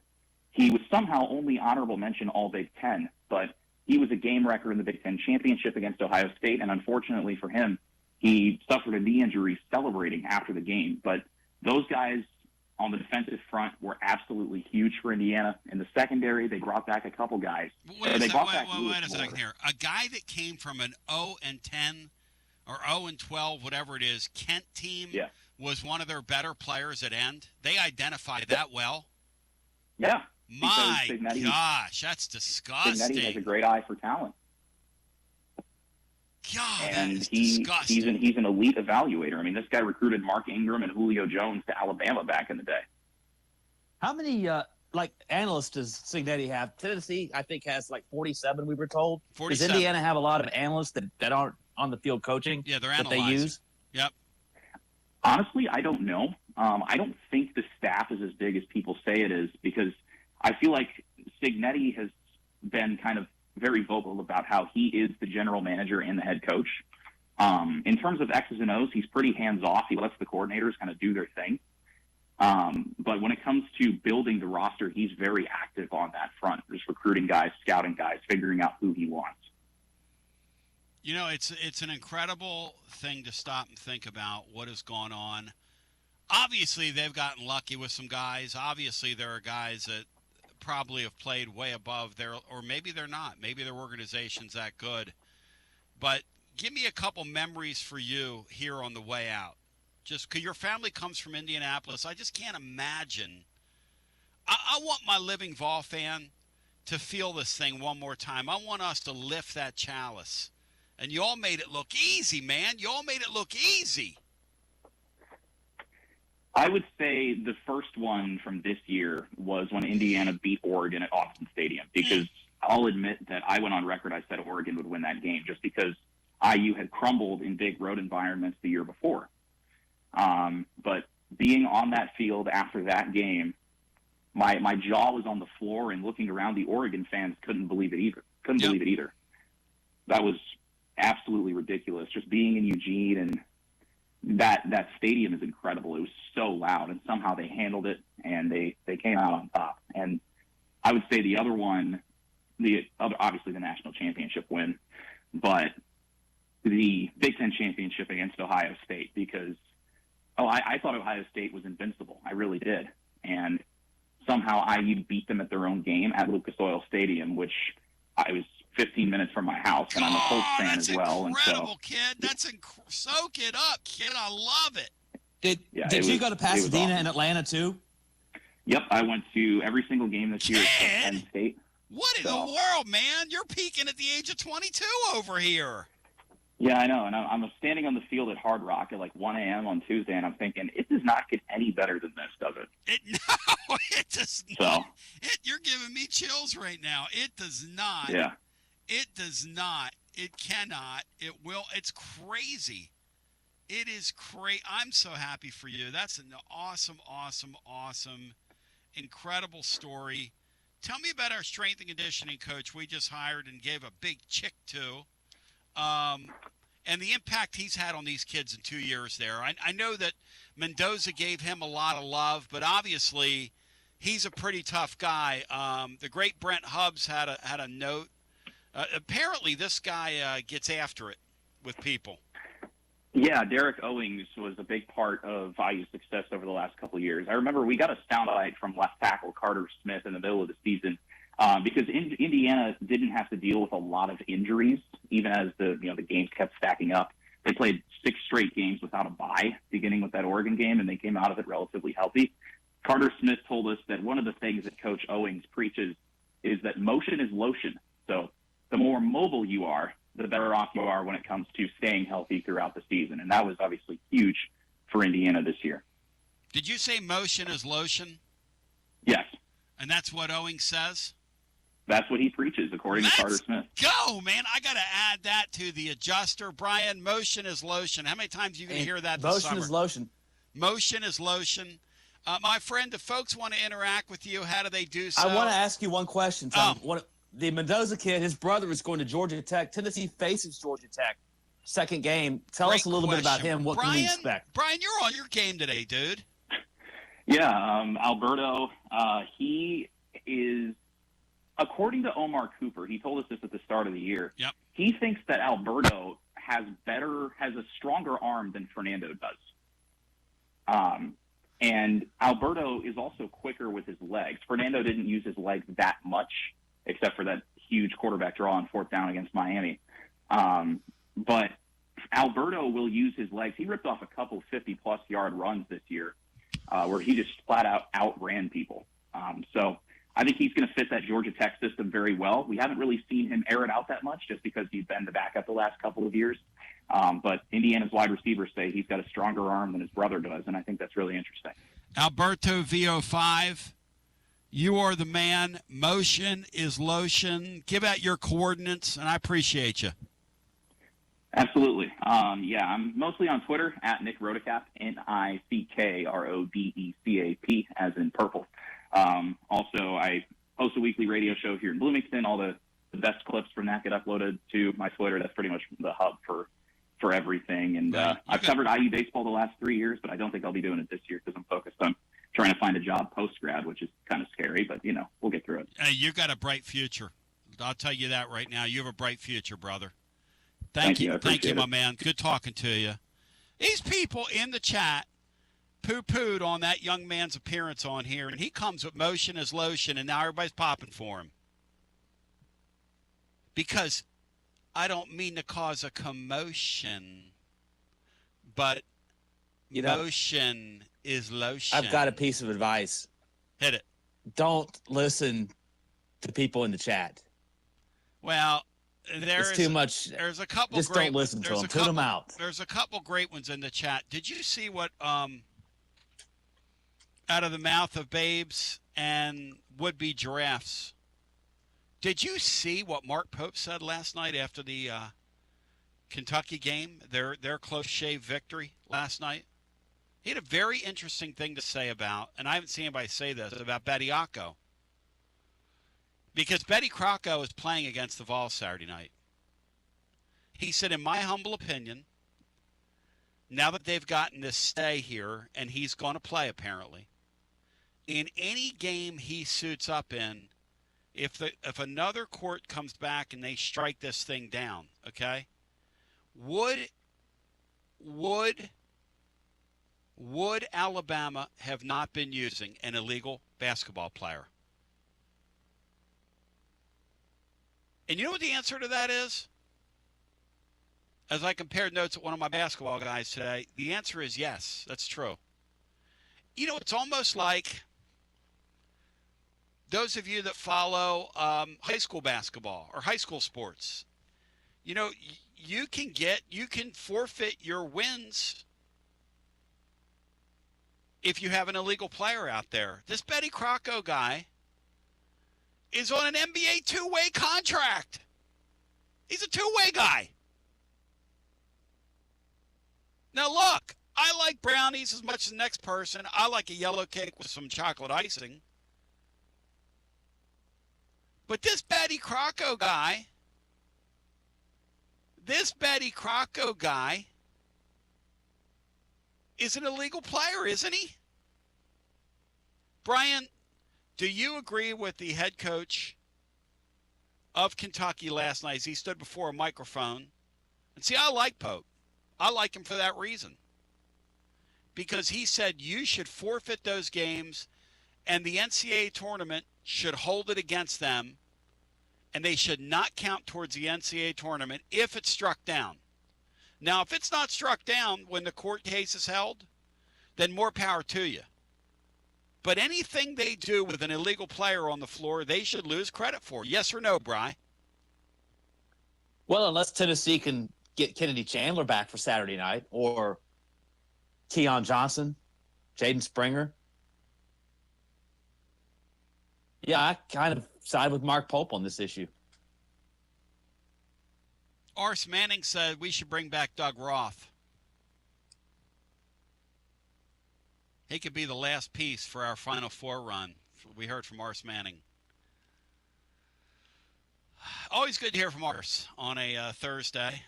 he was somehow only honorable mention all Big Ten, but he was a game wrecker in the Big Ten championship against Ohio State, and unfortunately for him, he suffered a knee injury celebrating after the game. But those guys on the defensive front were absolutely huge for Indiana. In the secondary, they brought back a couple guys. Wait a second here. A guy that came from an 0-10 or 0-12, whatever it is, Kent team was one of their better players at end. They identified that well. Yeah. My gosh, that's disgusting. Signetti has a great eye for talent. God, and that is disgusting. He's an elite evaluator. I mean, this guy recruited Mark Ingram and Julio Jones to Alabama back in the day. How many analysts does Signetti have? Tennessee, I think, has 47, we were told. 47. Does Indiana have a lot of analysts that aren't on the field coaching? Yeah, they're that analyzing. they use? Yep. Honestly, I don't know. I don't think the staff is as big as people say it is, because I feel like Signetti has been kind of very vocal about how he is the general manager and the head coach. In terms of X's and O's, he's pretty hands-off. He lets the coordinators kind of do their thing. But when it comes to building the roster, he's very active on that front, just recruiting guys, scouting guys, figuring out who he wants. You know, it's an incredible thing to stop and think about what has gone on. Obviously, they've gotten lucky with some guys. Obviously, there are guys that probably have played way above their, or maybe they're not. Maybe their organization's that good. But give me a couple memories for you here on the way out. Just because your family comes from Indianapolis, I just can't imagine. I want my living Vol fan to feel this thing one more time. I want us to lift that chalice. And you all made it look easy, man. You all made it look easy. I would say the first one from this year was when Indiana beat Oregon at Austin Stadium, because I'll admit that I went on record, I said Oregon would win that game just because IU had crumbled in big road environments the year before. But being on that field after that game, my jaw was on the floor, and looking around, the Oregon fans couldn't believe it either. That was absolutely ridiculous. Just being in Eugene, and that stadium is incredible. It was so loud, and somehow they handled it, and they came out on top. And I would say the other one, obviously the national championship win, but the Big Ten championship against Ohio State, because I thought Ohio State was invincible. I really did. And somehow IU beat them at their own game at Lucas Oil Stadium, which I was 15 minutes from my house, and I'm a Colts fan as well. Incredible, kid. Soak it up, kid. I love it. Did you go to Pasadena and Atlanta too? Yep, I went to every single game this year at Penn State. What in the world, man? You're peaking at the age of 22 over here. Yeah, I know, and I'm standing on the field at Hard Rock at 1 a.m. on Tuesday, and I'm thinking, it does not get any better than this, does it? No, it does not. You're giving me chills right now. It does not. Yeah. It does not. It cannot. It will. It's crazy. It is crazy. I'm so happy for you. That's an awesome, incredible story. Tell me about our strength and conditioning coach we just hired and gave a big chick to. And the impact he's had on these kids in 2 years there. I know that Mendoza gave him a lot of love, but obviously He's a pretty tough guy. The great Brent Hubbs had a note. Apparently, this guy gets after it with people. Yeah, Derek Owings was a big part of IU's success over the last couple of years. I remember we got a soundbite from left tackle Carter Smith in the middle of the season because Indiana didn't have to deal with a lot of injuries, even as the games kept stacking up. They played 6 straight games without a bye, beginning with that Oregon game, and they came out of it relatively healthy. Carter Smith told us that one of the things that Coach Owings preaches is that motion is lotion. So the more mobile you are, the better off you are when it comes to staying healthy throughout the season. And that was obviously huge for Indiana this year. Did you say motion is lotion? Yes. And that's what Owings says? That's what he preaches, according to Carter Smith. Go, man. I got to add that to the adjuster. Brian, motion is lotion. How many times are you going to hear that this summer? Motion is lotion. Motion is lotion. My friend, if folks want to interact with you, how do they do so? I want to ask you one question, Tom. The Mendoza kid, his brother is going to Georgia Tech. Tennessee faces Georgia Tech. Second game. Tell us a little bit about him. What can we expect? Brian, you're on your game today, dude. Yeah, Alberto, he is, according to Omar Cooper, he told us this at the start of the year. Yep. He thinks that Alberto has a stronger arm than Fernando does. And Alberto is also quicker with his legs. Fernando didn't use his legs that much, except for that huge quarterback draw on 4th down against Miami. But Alberto will use his legs. He ripped off a couple 50-plus yard runs this year where he just flat out outran people. So I think he's going to fit that Georgia Tech system very well. We haven't really seen him air it out that much just because he's been the backup the last couple of years. But Indiana's wide receivers say he's got a stronger arm than his brother does, and I think that's really interesting. Alberto VO5, you are the man. Motion is lotion. Give out your coordinates, and I appreciate you. Absolutely. I'm mostly on Twitter at Nick Rodecap, NickRodecap, as in purple. Also, I host a weekly radio show here in Bloomington. All the best clips from that get uploaded to my Twitter. That's pretty much the hub for everything. And I've covered IU baseball the last 3 years, but I don't think I'll be doing it this year because I'm focused on trying to find a job post-grad, which is kind of scary, but, we'll get through it. Hey, you got a bright future. I'll tell you that right now. You have a bright future, brother. Thank you. Thank you, my man. Good talking to you. These people in the chat poo-pooed on that young man's appearance on here, and he comes with motion as lotion, and now everybody's popping for him. Because I don't mean to cause a commotion, but motion is lotion. I've got a piece of advice. Hit it. Don't listen to people in the chat. Well, it's too much. There's a couple. Just don't listen to them. Tune them out. There's a couple great ones in the chat. Did you see what out of the mouth of babes and would-be giraffes? Did you see what Mark Pope said last night after the Kentucky game? Their close shave victory last night. He had a very interesting thing to say about, and I haven't seen anybody say this, about Bediako. Because Betty Crocco is playing against the Vols Saturday night. He said, in my humble opinion, now that they've gotten this stay here, and he's going to play apparently, in any game he suits up in, if another court comes back and they strike this thing down, okay, would Alabama have not been using an illegal basketball player? And you know what the answer to that is? As I compared notes with one of my basketball guys today, the answer is yes, that's true. It's almost like those of you that follow high school basketball or high school sports, you can forfeit your wins if you have an illegal player out there. This Betty Crocco guy is on an NBA two-way contract. He's a two-way guy. Now, look, I like brownies as much as the next person. I like a yellow cake with some chocolate icing. But this Betty Crocco guy is an illegal player, isn't he? Brian, Do you agree with the head coach of Kentucky last night as he stood before a microphone? And see, I like Pope. I like him for that reason. Because he said you should forfeit those games and the NCAA tournament should hold it against them, and they should not count towards the NCAA tournament if it's struck down. Now, if it's not struck down when the court case is held, then more power to you. But anything they do with an illegal player on the floor, they should lose credit for. Yes or no, Bri? Well, unless Tennessee can get Kennedy Chandler back for Saturday night, or Keon Johnson, Jaden Springer. Yeah, I kind of side with Mark Pope on this issue. Ars Manning said we should bring back Doug Roth. He could be the last piece for our Final Four run. We heard from Ars Manning. Always good to hear from Ars on a Thursday.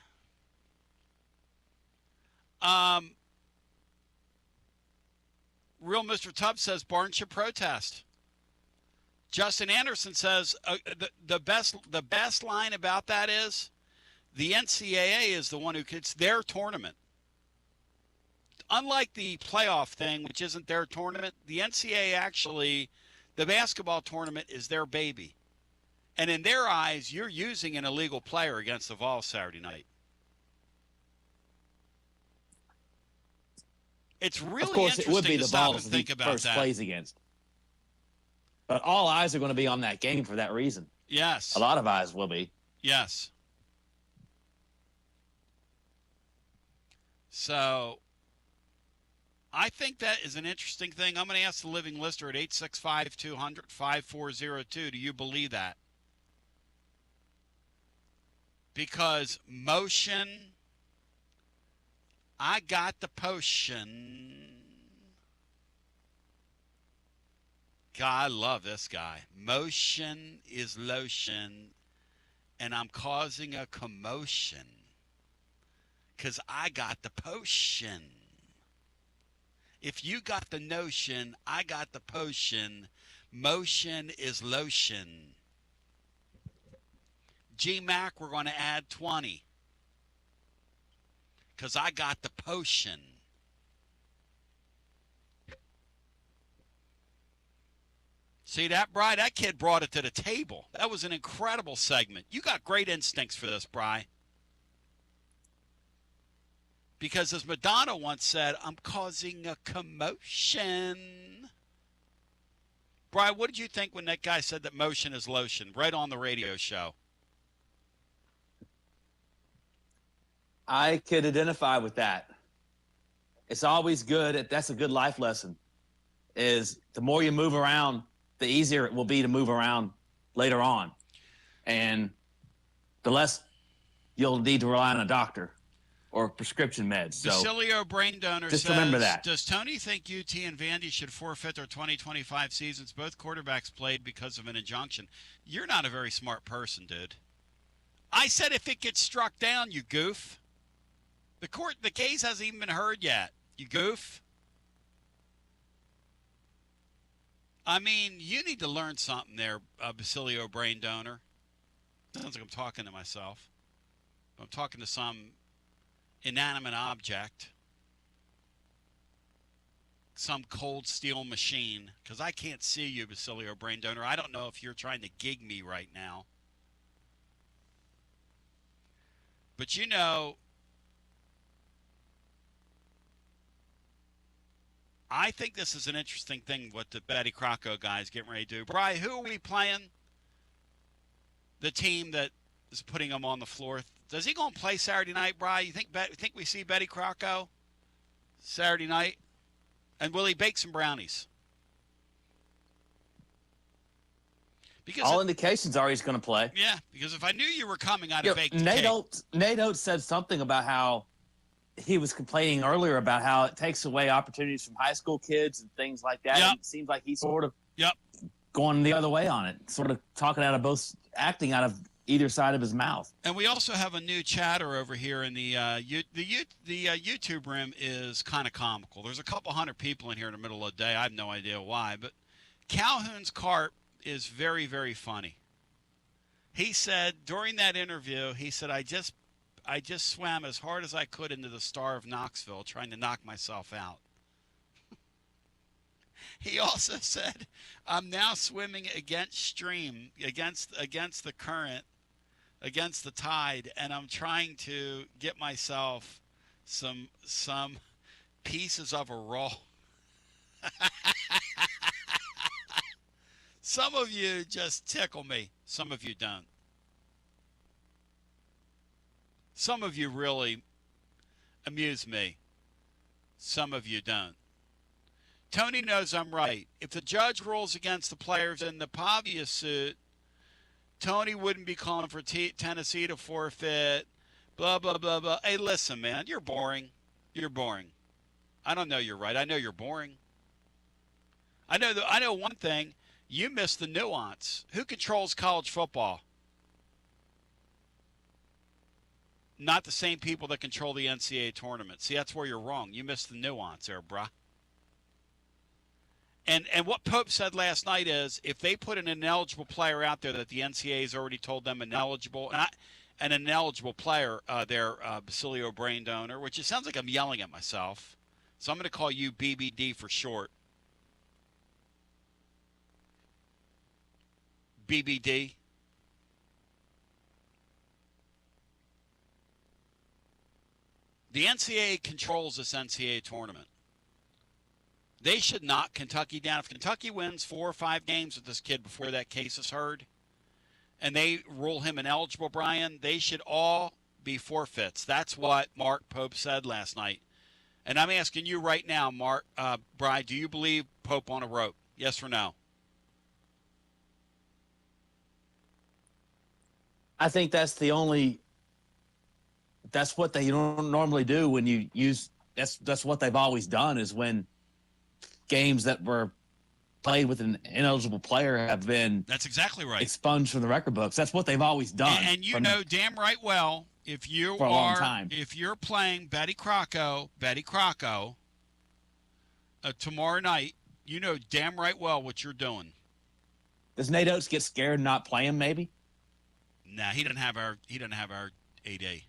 Real Mr. Tubbs says Barnes should protest. Justin Anderson says the best line about that is the NCAA is the one it's their tournament. Unlike the playoff thing, which isn't their tournament, the NCAA actually, the basketball tournament is their baby. And in their eyes, you're using an illegal player against the Vols Saturday night. It's really of course, interesting it would be to the stop Vols and think about first that. plays against. But all eyes are going to be on that game for that reason. Yes. A lot of eyes will be. Yes. So I think that is an interesting thing. I'm going to ask the living listener at 865-200-5402. Do you believe that? Because motion, I got the potion. God, I love this guy. Motion is lotion, and I'm causing a commotion because I got the potion. If you got the notion, I got the potion. Motion is lotion. G-Mac, we're going to add 20 because I got the potion. See that, Bri? That kid brought it to the table. That was an incredible segment. You got great instincts for this, Bri. Because as Madonna once said, I'm causing a commotion. Bri, what did you think when that guy said that motion is lotion right on the radio show? I could identify with that. It's always good. That's a good life lesson. Is the more you move around, the easier it will be to move around later on. And the less you'll need to rely on a doctor or prescription meds. So Basilio Brain Donor just says, remember that. Does Tony think UT and Vandy should forfeit their 2025 seasons? Both quarterbacks played because of an injunction. You're not a very smart person, dude. I said if it gets struck down, you goof. The case hasn't even been heard yet. You goof. I mean, you need to learn something there, Basilio Brain Donor. Sounds like I'm talking to myself. I'm talking to some inanimate object, some cold steel machine, because I can't see you, Basilio Brain Donor. I don't know if you're trying to gig me right now. But you know, I think this is an interesting thing what the Betty Croco guys getting ready to do. Bri, who are we playing? The team that is putting them on the floor. Does he go and play Saturday night, Bri? You think we see Betty Croco Saturday night? And will he bake some brownies? Because all indications are he's going to play. Yeah, because if I knew you were coming, I'd have baked Nate cake. Oates said something about how he was complaining earlier about how it takes away opportunities from high school kids and things like that. Yep. And it seems like he's sort of Yep. going the other way on it, sort of acting out of either side of his mouth. And we also have a new chatter over here in the YouTube room is kind of comical. There's a couple hundred people in here in the middle of the day. I have no idea why, but Calhoun's carp is very, very funny. He said during that interview, he said, I just swam as hard as I could into the Star of Knoxville trying to knock myself out. He also said, I'm now swimming against stream, against the current, against the tide, and I'm trying to get myself some pieces of a roll. Some of you just tickle me. Some of you don't. Some of you really amuse me. Some of you don't. Tony knows I'm right. If the judge rules against the players in the Pavia suit, Tony wouldn't be calling for Tennessee to forfeit, blah, blah, blah, blah. Hey, listen, man, you're boring. You're boring. I don't know you're right. I know you're boring. I know one thing. You miss the nuance. Who controls college football? Not the same people that control the NCAA tournament. See, that's where you're wrong. You missed the nuance there, bruh. And what Pope said last night is if they put an ineligible player out there that the NCAA has already told them ineligible, an ineligible player, their Basilio brain donor, which it sounds like I'm yelling at myself. So I'm going to call you BBD for short. BBD. The NCAA controls this NCAA tournament. They should knock Kentucky down. If Kentucky wins 4 or 5 games with this kid before that case is heard, and they rule him ineligible, Brian, they should all be forfeits. That's what Mark Pope said last night. And I'm asking you right now, Brian, do you believe Pope on a rope? Yes or no? I think that's what they don't normally do when you use that's what they've always done is when games that were played with an ineligible player have been that's exactly right expunged from the record books. That's what they've always done. And you know damn right well if you're playing Betty Crocco tomorrow night, you know damn right well what you're doing. Does Nate Oates get scared and not play him maybe? Nah, he doesn't have our AD.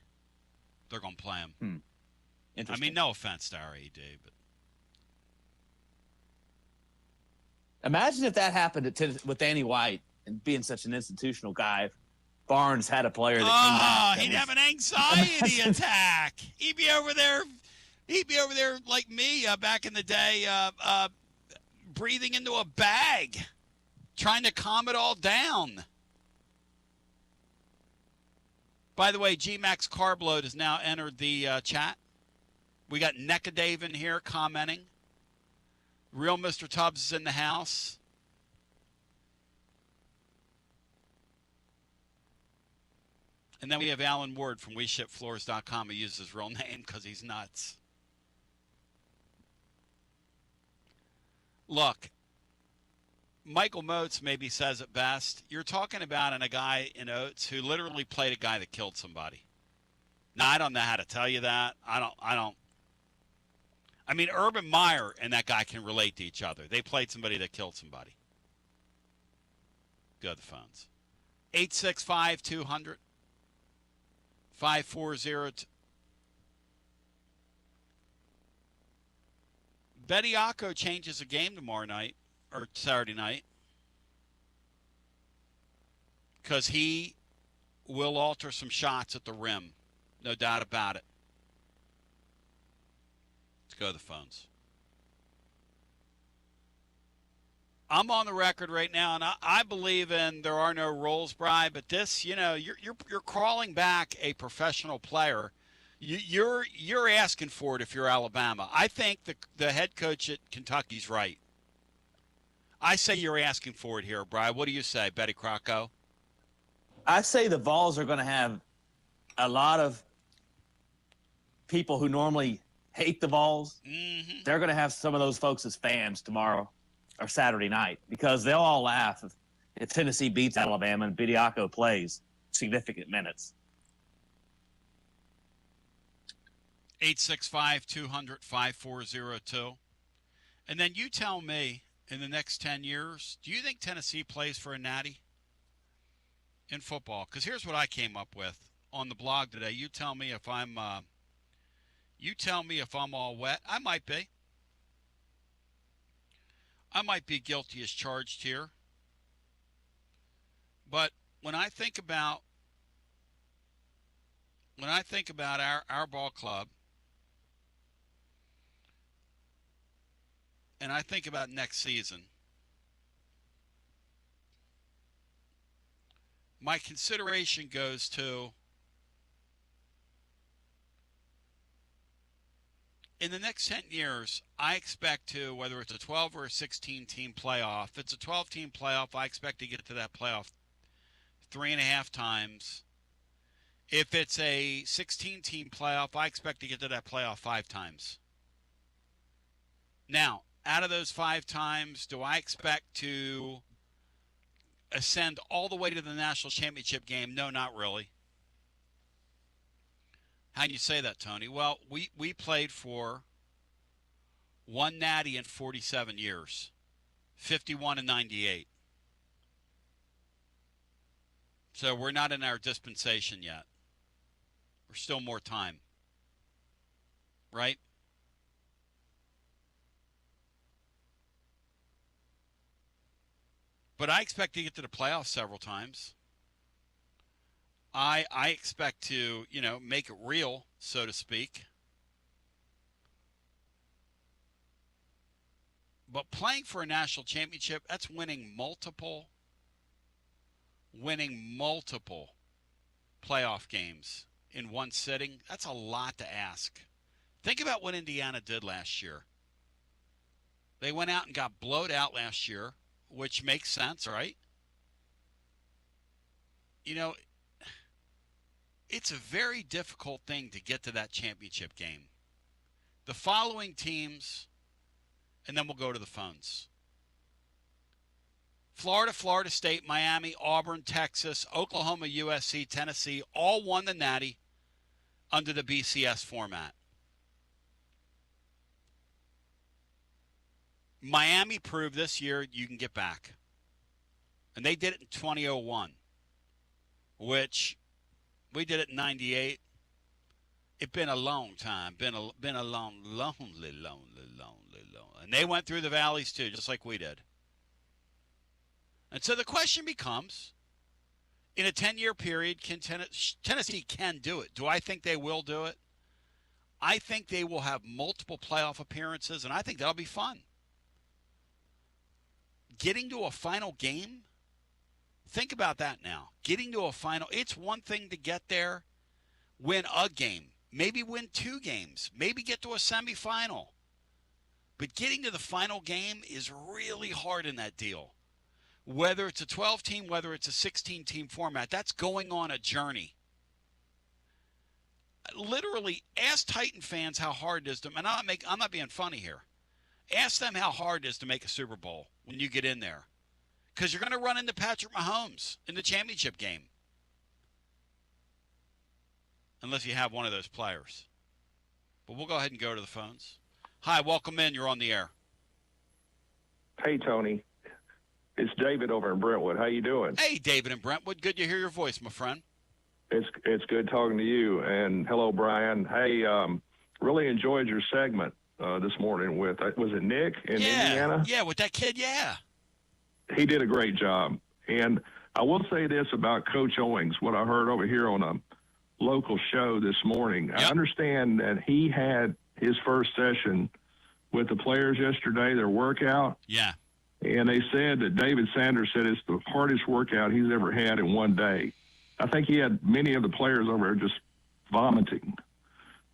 They're gonna play him. I mean, no offense to our AD, but imagine if that happened with Danny White and being such an institutional guy. Barnes had a player that came back. He'd have an anxiety attack. He'd be over there like me back in the day, breathing into a bag, trying to calm it all down. By the way, G-Max Carbload has now entered the chat. We got NECA Dave in here commenting. Real Mr. Tubbs is in the house. And then we have Alan Ward from WeShipFloors.com who uses his real name because he's nuts. Look, Michael Moats maybe says it best. You're talking about a guy in Oates who literally played a guy that killed somebody. Now, I don't know how to tell you that. I mean, Urban Meyer and that guy can relate to each other. They played somebody that killed somebody. Go to the phones. 865-200-5402. Bediako changes a game tomorrow night, or Saturday night, because he will alter some shots at the rim. No doubt about it. Let's go to the phones. I'm on the record right now, and I believe in there are no rules, Bri, but this, you're crawling back a professional player. You're asking for it if you're Alabama. I think the head coach at Kentucky's right. I say you're asking for it here, Bri. What do you say, Betty Crocco? I say the Vols are going to have a lot of people who normally hate the Vols. Mm-hmm. They're going to have some of those folks as fans tomorrow or Saturday night because they'll all laugh if Tennessee beats Alabama and Bediako plays significant minutes. 865-200-5402. And then you tell me, in the next 10 years, do you think Tennessee plays for a natty in football? Because here's what I came up with on the blog today. You tell me if I'm all wet. I might be. I might be guilty as charged here. But when I think about our ball club, and I think about next season, my consideration goes to, in the next 10 years, I expect to, whether it's a 12 or a 16-team playoff, if it's a 12-team playoff, I expect to get to that playoff 3.5 times. If it's a 16-team playoff, I expect to get to that playoff 5 times. Now, out of those 5 times, do I expect to ascend all the way to the national championship game? No, not really. How do you say that, Tony? Well, we played for one natty in 47 years, 51 and 98. So we're not in our dispensation yet. There's still more time, right? But I expect to get to the playoffs several times. I expect to, make it real, so to speak. But playing for a national championship, that's winning multiple playoff games in one sitting. That's a lot to ask. Think about what Indiana did last year. They went out and got blowed out last year, which makes sense, right? It's a very difficult thing to get to that championship game. The following teams, and then we'll go to the phones. Florida, Florida State, Miami, Auburn, Texas, Oklahoma, USC, Tennessee, all won the natty under the BCS format. Miami proved this year you can get back. And they did it in 2001, which we did it in 98. It's been a long time. Been a long, lonely. And they went through the valleys too, just like we did. And so the question becomes, in a 10-year period, can Tennessee can do it. Do I think they will do it? I think they will have multiple playoff appearances, and I think that'll be fun. Getting to a final game, think about that now. Getting to a final, it's one thing to get there, win a game, maybe win 2 games, maybe get to a semifinal. But getting to the final game is really hard in that deal. Whether it's a 12-team, whether it's a 16-team format, that's going on a journey. Literally, ask Titan fans how hard it is to, and I'm not being funny here. Ask them how hard it is to make a Super Bowl when you get in there. Because you're going to run into Patrick Mahomes in the championship game. Unless you have one of those players. But we'll go ahead and go to the phones. Hi, welcome in. You're on the air. Hey, Tony. It's David over in Brentwood. How you doing? Hey, David in Brentwood. Good to hear your voice, my friend. It's good talking to you. And hello, Brian. Hey, really enjoyed your segment this morning with, was it Nick in Indiana? Yeah, with that kid, yeah. He did a great job. And I will say this about Coach Owings, what I heard over here on a local show this morning. Yep. I understand that he had his first session with the players yesterday, their workout. Yeah. And they said that David Sanders said it's the hardest workout he's ever had in one day. I think he had many of the players over there just vomiting.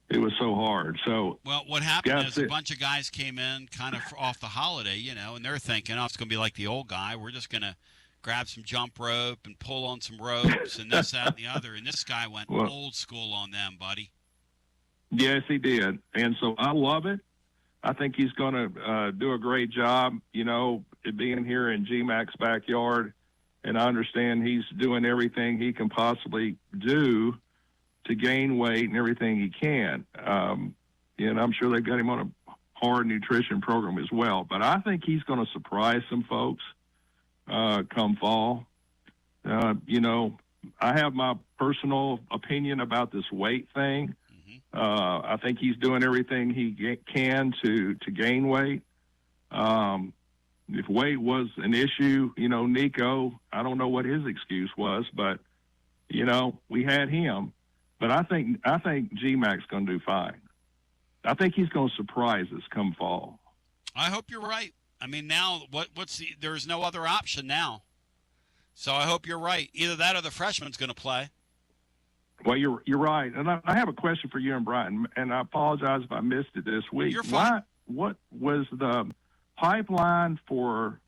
It was so hard. So, well, what happened is a bunch of guys came in kind of off the holiday, and they're thinking, oh, it's going to be like the old guy. We're just going to grab some jump rope and pull on some ropes and this, that, and the other. And this guy went old school on them, buddy. Yes, he did. And so I love it. I think he's going to do a great job, it being here in GMAC's backyard. And I understand he's doing everything he can possibly do to gain weight and everything he can. And I'm sure they've got him on a hard nutrition program as well. But I think he's going to surprise some folks come fall. You know, I have my personal opinion about this weight thing. I think he's doing everything he can to gain weight. If weight was an issue, you know, Nico, I don't know what his excuse was, but, you know, we had him. But I think G-Mac's going to do fine. I think he's going to surprise us come fall. I hope you're right. I mean, now there's no other option now. So I hope you're right. Either that or the freshman's going to play. Well, you're right. And I have a question for you and Brian, and I apologize if I missed it this week. You're fine. What was the pipeline for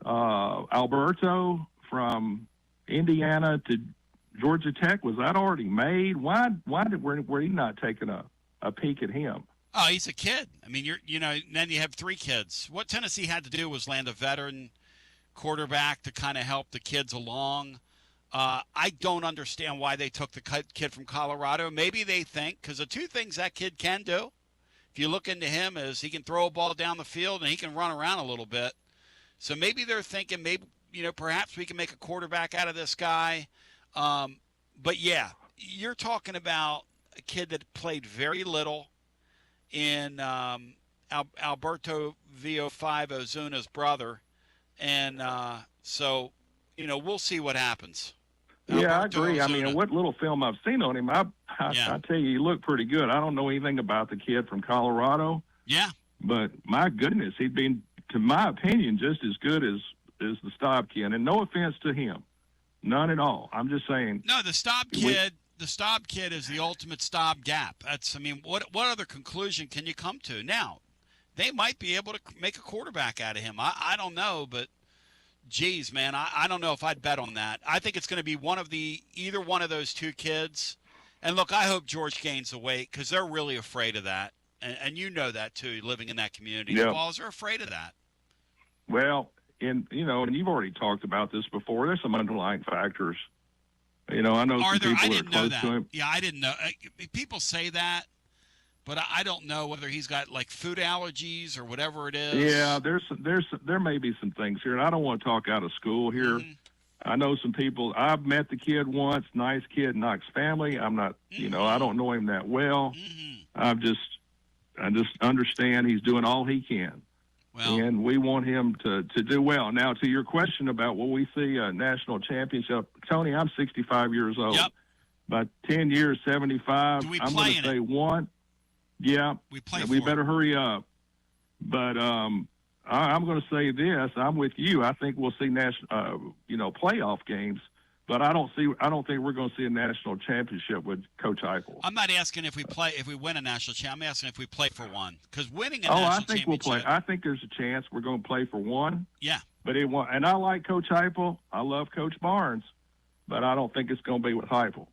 Alberto from Indiana to Georgia Tech? Was that already made? Why were you not taking a peek at him? Oh, he's a kid. I mean, then you have 3 kids. What Tennessee had to do was land a veteran quarterback to kind of help the kids along. I don't understand why they took the kid from Colorado. Maybe they think, because the 2 things that kid can do, if you look into him, is he can throw a ball down the field and he can run around a little bit. So maybe they're thinking, perhaps we can make a quarterback out of this guy. But yeah, you're talking about a kid that played very little in Alberto VO5 Ozuna's brother. And so, we'll see what happens. Yeah, I agree. Ozuna. I mean, what little film I've seen on him, I tell you, he looked pretty good. I don't know anything about the kid from Colorado. Yeah. But my goodness, he'd been, to my opinion, just as good as the Staub kid. And no offense to him. None at all. I'm just saying. No, the Staub kid is the ultimate Staub gap. What other conclusion can you come to? Now, they might be able to make a quarterback out of him. I don't know, but geez, man, I don't know if I'd bet on that. I think it's going to be either one of those 2 kids. And look, I hope George gains the weight because they're really afraid of that. And you know that too, living in that community. Yep. The Vols are afraid of that. Well, and you've already talked about this before. There's some underlying factors. I know some people are close to him. Yeah, I didn't know. People say that, but I don't know whether he's got like food allergies or whatever it is. Yeah, there may be some things here, and I don't want to talk out of school here. Mm-hmm. I know some people. I've met the kid once, nice kid, Knox family. I'm not, I don't know him that well. Mm-hmm. I just understand he's doing all he can. Well, and we want him to do well. Now, to your question about will we see a national championship, Tony, I'm 65 years old. Yep. About 10 years, 75. I'm going to say 1. Yeah, we better hurry up. But I'm going to say this. I'm with you. I think we'll see playoff games. But I don't think we're going to see a national championship with Coach Heupel. I'm not asking if we win a national championship. I'm asking if we play for one. Because winning a national championship. I think we'll play. I think there's a chance we're going to play for one. Yeah. But and I like Coach Heupel. I love Coach Barnes. But I don't think it's going to be with Heupel.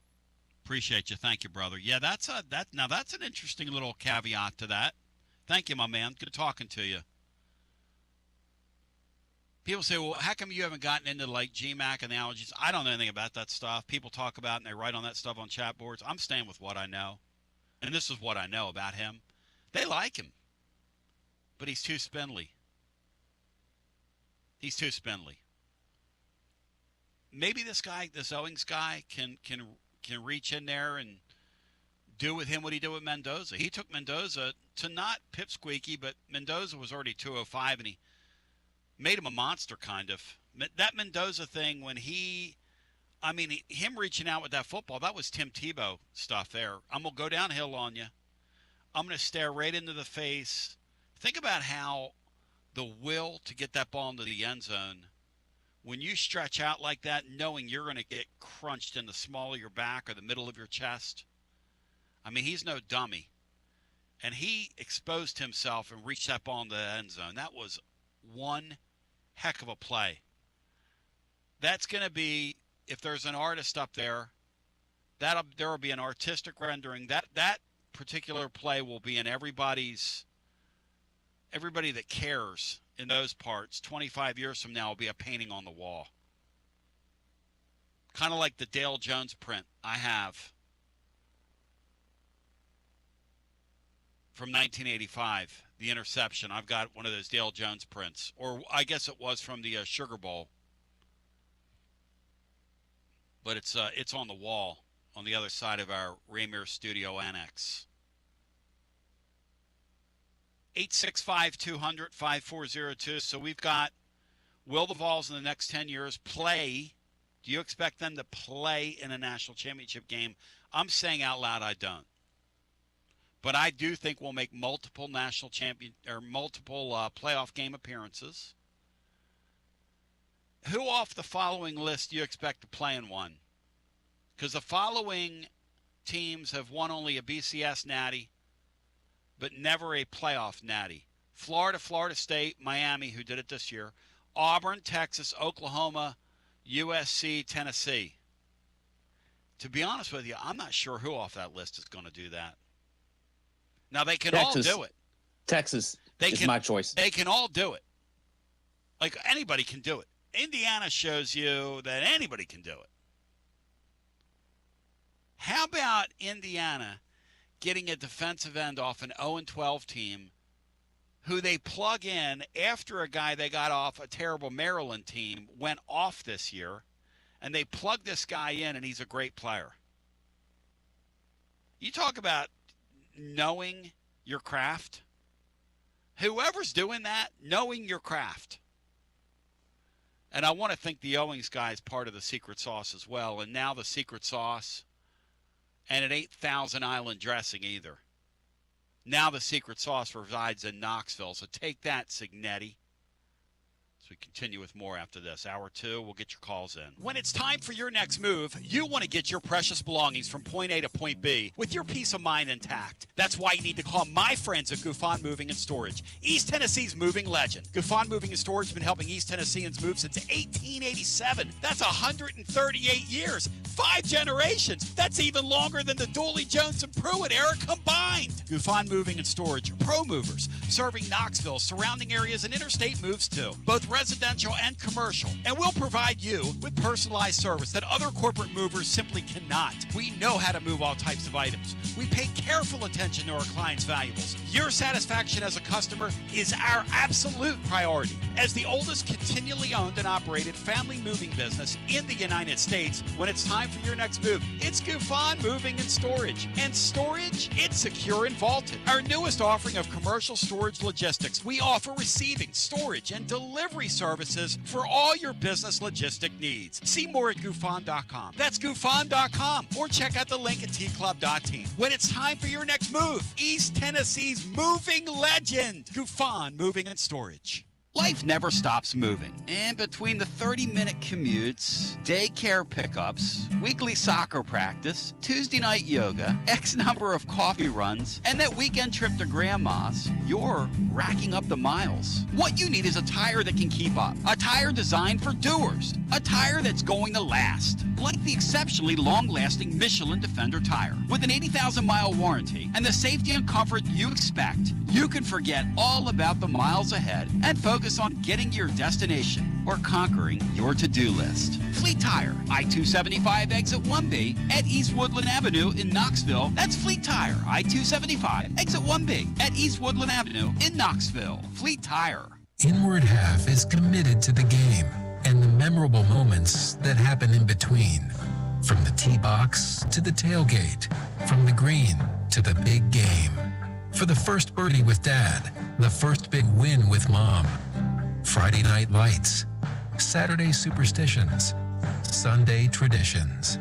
Appreciate you. Thank you, brother. Yeah, that's an interesting little caveat to that. Thank you, my man. Good talking to you. People say, well, how come you haven't gotten into like GMAC and the allergies? I don't know anything about that stuff. People talk about it and they write on that stuff on chat boards. I'm staying with what I know. And this is what I know about him. They like him. But he's too spindly. Maybe this Owings guy can reach in there and do with him what he did with Mendoza. He took Mendoza to not pipsqueaky, but Mendoza was already 205 and he made him a monster, kind of. That Mendoza thing, when him reaching out with that football, that was Tim Tebow stuff there. I'm going to go downhill on you. I'm going to stare right into the face. Think about how the will to get that ball into the end zone, when you stretch out like that, knowing you're going to get crunched in the small of your back or the middle of your chest. He's no dummy. And he exposed himself and reached that ball into the end zone. That was one heck of a play. That's going to be, if there's an artist up there, there will be an artistic rendering. That particular play will be in everybody that cares in those parts. 25 years from now will be a painting on the wall. Kind of like the Dale Jones print I have. from 1985, the interception. I've got one of those Dale Jones prints, or I guess it was from the Sugar Bowl. But it's on the wall on the other side of our Rainier Studio Annex. 865-200-5402. So we've got, will the Vols in the next 10 years play? Do you expect them to play in a national championship game? I'm saying out loud I don't. But I do think we'll make multiple national champion or multiple playoff game appearances. Who off the following list do you expect to play in one? Because the following teams have won only a BCS natty, but never a playoff natty. Florida, Florida State, Miami, who did it this year, Auburn, Texas, Oklahoma, USC, Tennessee. To be honest with you, I'm not sure who off that list is going to do that. Now, they can all do it. Texas is my choice. They can all do it. Like, anybody can do it. Indiana shows you that anybody can do it. How about Indiana getting a defensive end off an 0-12 team who they plug in after a guy they got off a terrible Maryland team went off this year, and they plug this guy in, and he's a great player. You talk about knowing your craft. Whoever's doing that, knowing your craft. And I want to think the Owings guy is part of the secret sauce as well. And now the secret sauce, and it ain't Thousand Island dressing either. Now the secret sauce resides in Knoxville. So take that, Signetti. So we continue with more after this. Hour 2, we'll get your calls in. When it's time for your next move, you want to get your precious belongings from point A to point B with your peace of mind intact. That's why you need to call my friends at Gouffon Moving and Storage, East Tennessee's moving legend. Gouffon Moving and Storage has been helping East Tennesseans move since 1887. That's 138 years. 5 generations. That's even longer than the Dooley, Jones, and Pruitt era combined. Gouffon Moving and Storage, pro movers, serving Knoxville, surrounding areas, and interstate moves too. Both residential and commercial. And we'll provide you with personalized service that other corporate movers simply cannot. We know how to move all types of items. We pay careful attention to our clients' valuables. Your satisfaction as a customer is our absolute priority. As the oldest continually owned and operated family moving business in the United States, when it's time for your next move, it's Gouffon Moving and Storage. And storage, it's secure and vaulted. Our newest offering of commercial storage logistics, we offer receiving, storage, and delivery services for all your business logistic needs. See more at Gouffon.com. That's Gouffon.com. Or check out the link at tclub.team. When it's time for your next move, East Tennessee's moving legend, Gouffon Moving and Storage. Life never stops moving. And between the 30-minute commutes, daycare pickups, weekly soccer practice, Tuesday night yoga, X number of coffee runs, and that weekend trip to Grandma's, you're racking up the miles. What you need is a tire that can keep up. A tire designed for doers. A tire that's going to last. Like the exceptionally long-lasting Michelin Defender tire. With an 80,000-mile warranty and the safety and comfort you expect, you can forget all about the miles ahead and focus on getting to your destination or conquering your to-do list. Fleet Tire, I-275 exit 1B at East Woodland Avenue in Knoxville. That's Fleet Tire, I-275 exit 1B at East Woodland Avenue in Knoxville. Fleet Tire. Inward Half is committed to the game and the memorable moments that happen in between. From the tee box to the tailgate, from the green to the big game. For the first birdie with Dad, the first big win with Mom. Friday night lights, Saturday superstitions, Sunday traditions.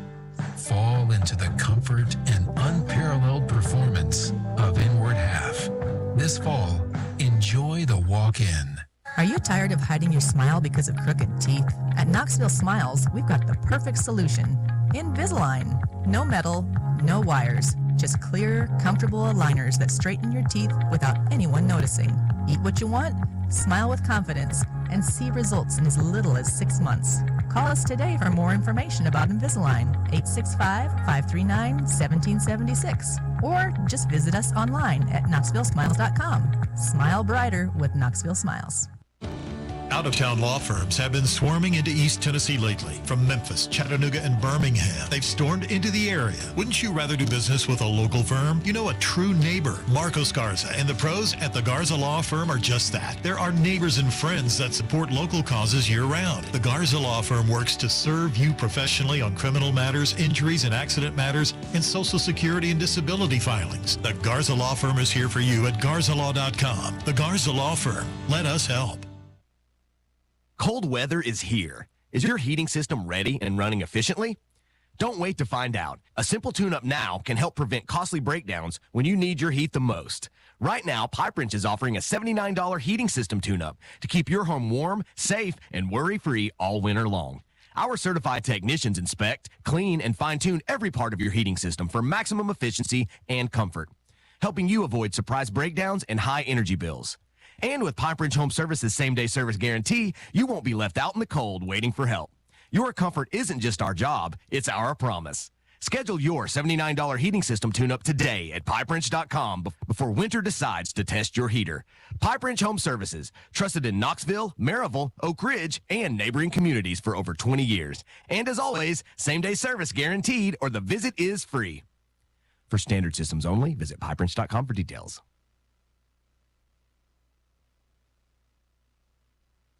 Fall into the comfort and unparalleled performance of Inward Half. This fall, enjoy the walk-in. Are you tired of hiding your smile because of crooked teeth? At Knoxville Smiles, we've got the perfect solution. Invisalign. No metal, no wires. Just clear, comfortable aligners that straighten your teeth without anyone noticing. Eat what you want, smile with confidence, and see results in as little as 6 months. Call us today for more information about Invisalign, 865-539-1776. Or just visit us online at knoxvillesmiles.com. Smile brighter with Knoxville Smiles. Out-of-town law firms have been swarming into East Tennessee lately. From Memphis, Chattanooga, and Birmingham, they've stormed into the area. Wouldn't you rather do business with a local firm? You know, a true neighbor. Marcos Garza and the pros at the Garza Law Firm are just that. There are neighbors and friends that support local causes year-round. The Garza Law Firm works to serve you professionally on criminal matters, injuries and accident matters, and Social Security and disability filings. The Garza Law Firm is here for you at garzalaw.com. The Garza Law Firm. Let us help. Cold weather is here. Is your heating system ready and running efficiently? Don't wait to find out. A simple tune-up now can help prevent costly breakdowns when you need your heat the most. Right now, Pipe Wrench is offering a $79 heating system tune-up to keep your home warm, safe, and worry-free all winter long. Our certified technicians inspect, clean, and fine-tune every part of your heating system for maximum efficiency and comfort, helping you avoid surprise breakdowns and high energy bills. And with Pipe Wrench Home Service's same-day service guarantee, you won't be left out in the cold waiting for help. Your comfort isn't just our job, it's our promise. Schedule your $79 heating system tune-up today at PipeWrench.com before winter decides to test your heater. Pipe Wrench Home Services, trusted in Knoxville, Maryville, Oak Ridge, and neighboring communities for over 20 years. And as always, same-day service guaranteed or the visit is free. For standard systems only, visit PipeWrench.com for details.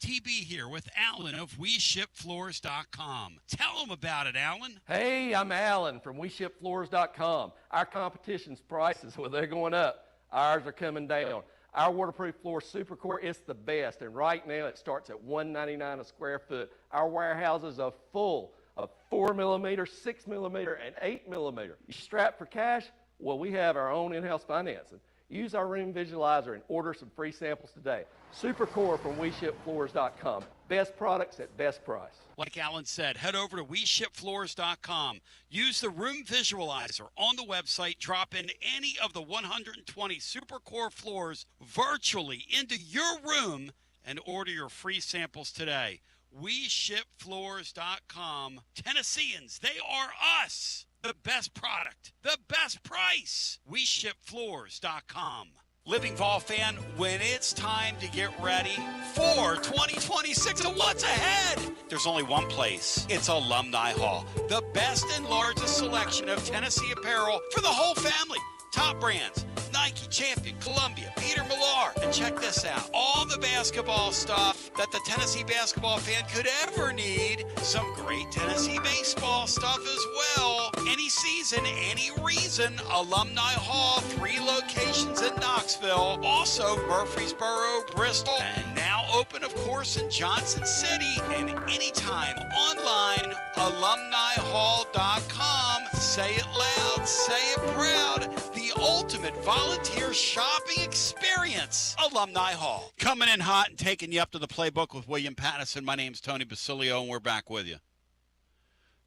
TB here with Alan of WeShipFloors.com. Tell them about it, Alan. Hey, I'm Alan from WeShipFloors.com. Our competition's prices, well, they're going up. Ours are coming down. Our waterproof floor Supercore is the best, and right now it starts at $199 a square foot. Our warehouses are full of 4mm, 6mm, and 8mm. You strapped for cash? Well, we have our own in-house financing. Use our room visualizer and order some free samples today. Supercore from WeShipFloors.com. Best products at best price. Like Alan said, head over to WeShipFloors.com. Use the room visualizer on the website. Drop in any of the 120 Supercore floors virtually into your room and order your free samples today. WeShipFloors.com. Tennesseans, they are us. The best product, the best price. WeShipFloors.com. Living Vol fan, when it's time to get ready for 2026 and what's ahead, there's only one place. It's Alumni Hall. The best and largest selection of Tennessee apparel for the whole family. Top brands, Nike, Champion, Columbia, Peter Millar. And check this out. All the basketball stuff that the Tennessee basketball fan could ever need. Some great Tennessee baseball stuff as well. Any season, any reason. Alumni Hall, 3 locations in Knoxville. Also Murfreesboro, Bristol. And now open, of course, in Johnson City. And anytime online, alumnihall.com. Say it loud, say it proud. The ultimate volunteer shopping experience. Alumni Hall. Coming in hot and taking you up to the playbook with William Pattison. My name's Tony Basilio, and we're back with you.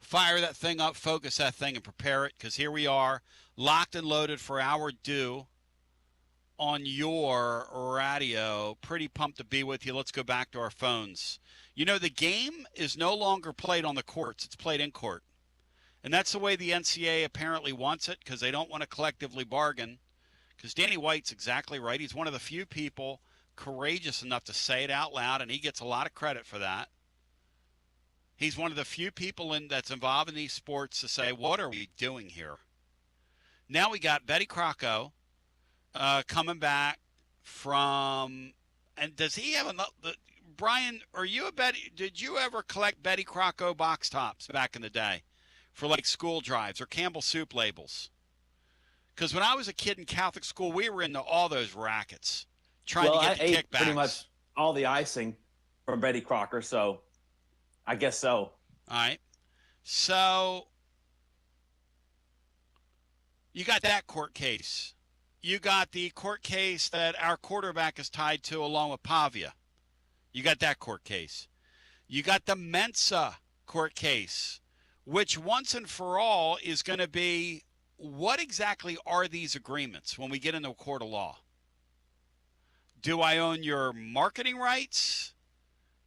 Fire that thing up, focus that thing, and prepare it, because here we are, locked and loaded for our due on your radio. Pretty pumped to be with you. Let's go back to our phones. You know, the game is no longer played on the courts. It's played in court. And that's the way the NCAA apparently wants it, because they don't want to collectively bargain. Because Danny White's exactly right. He's one of the few people courageous enough to say it out loud, and he gets a lot of credit for that. He's one of the few people that's involved in these sports to say, what are we doing here? Now we got Betty Crocco coming back from, and does he have another, Brian, are you a Betty, did you ever collect Betty Crocco box tops back in the day for like school drives or Campbell soup labels? Because when I was a kid in Catholic school, we were into all those rackets, trying to get the kickbacks. Pretty much all the icing from Betty Crocker, so I guess so. All right. So you got that court case. You got the court case that our quarterback is tied to along with Pavia. You got that court case. You got the Mensa court case, which once and for all is going to be, what exactly are these agreements when we get into a court of law? Do I own your marketing rights?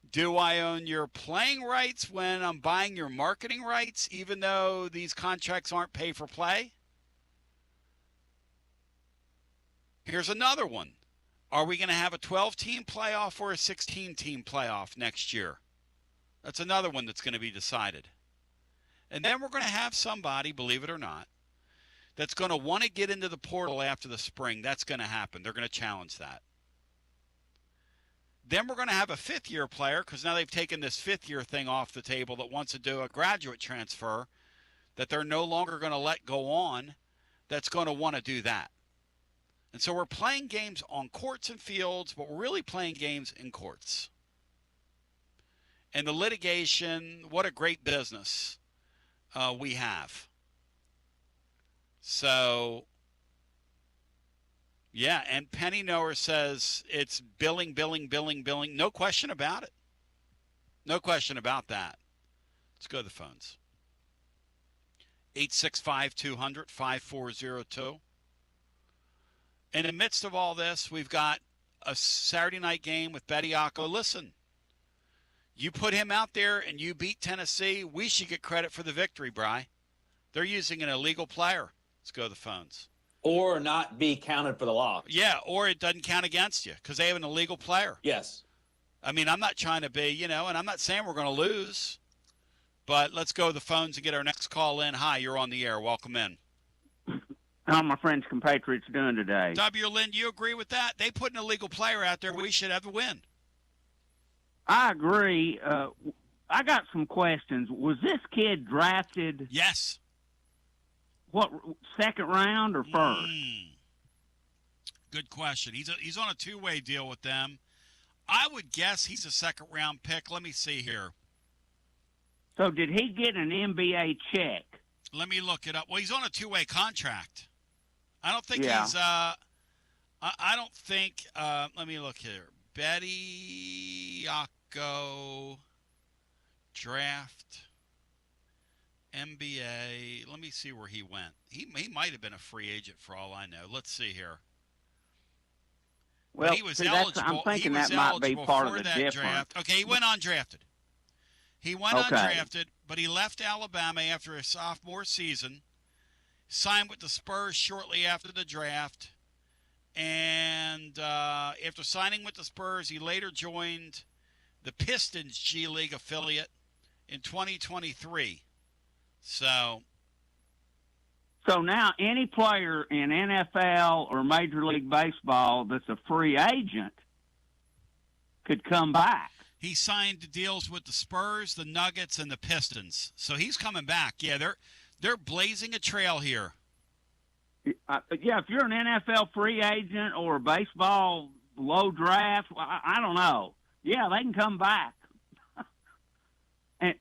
Do I own your playing rights when I'm buying your marketing rights, even though these contracts aren't pay for play? Here's another one. Are we going to have a 12-team playoff or a 16-team playoff next year? That's another one that's going to be decided. And then we're going to have somebody, believe it or not, that's going to want to get into the portal after the spring. That's going to happen. They're going to challenge that. Then we're going to have a fifth-year player, because now they've taken this fifth-year thing off the table, that wants to do a graduate transfer that they're no longer going to let go on, that's going to want to do that. And so we're playing games on courts and fields, but we're really playing games in courts. And the litigation, what a great business we have. So, yeah, and Penny Knower says it's billing. No question about it. No question about that. Let's go to the phones. 865-200-5402. In the midst of all this, we've got a Saturday night game with Bediako. Listen, you put him out there and you beat Tennessee, we should get credit for the victory, Bri. They're using an illegal player. Let's go to the phones. Or not be counted for the loss. Yeah, or it doesn't count against you because they have an illegal player. Yes. I mean, I'm not trying to be, and I'm not saying we're going to lose. But let's go to the phones and get our next call in. Hi, you're on the air. Welcome in. How my French compatriots doing today? W. Lynn, do you agree with that? They put an illegal player out there. We should have the win. I agree. I got some questions. Was this kid drafted? Yes. What, second round or first? Good question. He's on a two-way deal with them. I would guess he's a second-round pick. Let me see here. So did he get an NBA check? Let me look it up. Well, he's on a two-way contract. I don't think he's I don't think let me look here. Bediako draft NBA. Let me see where he went. He might have been a free agent for all I know. Let's see here. Well, but he was eligible. I'm thinking that might be part of the difference. Draft. Okay, he went undrafted. He went undrafted, but he left Alabama after his sophomore season, signed with the Spurs shortly after the draft, and after signing with the Spurs, he later joined the Pistons G League affiliate in 2023. So now any player in NFL or Major League Baseball that's a free agent could come back. He signed deals with the Spurs, the Nuggets, and the Pistons. So he's coming back. Yeah, they're blazing a trail here. Yeah, if you're an NFL free agent or baseball low draft, I don't know. Yeah, they can come back. and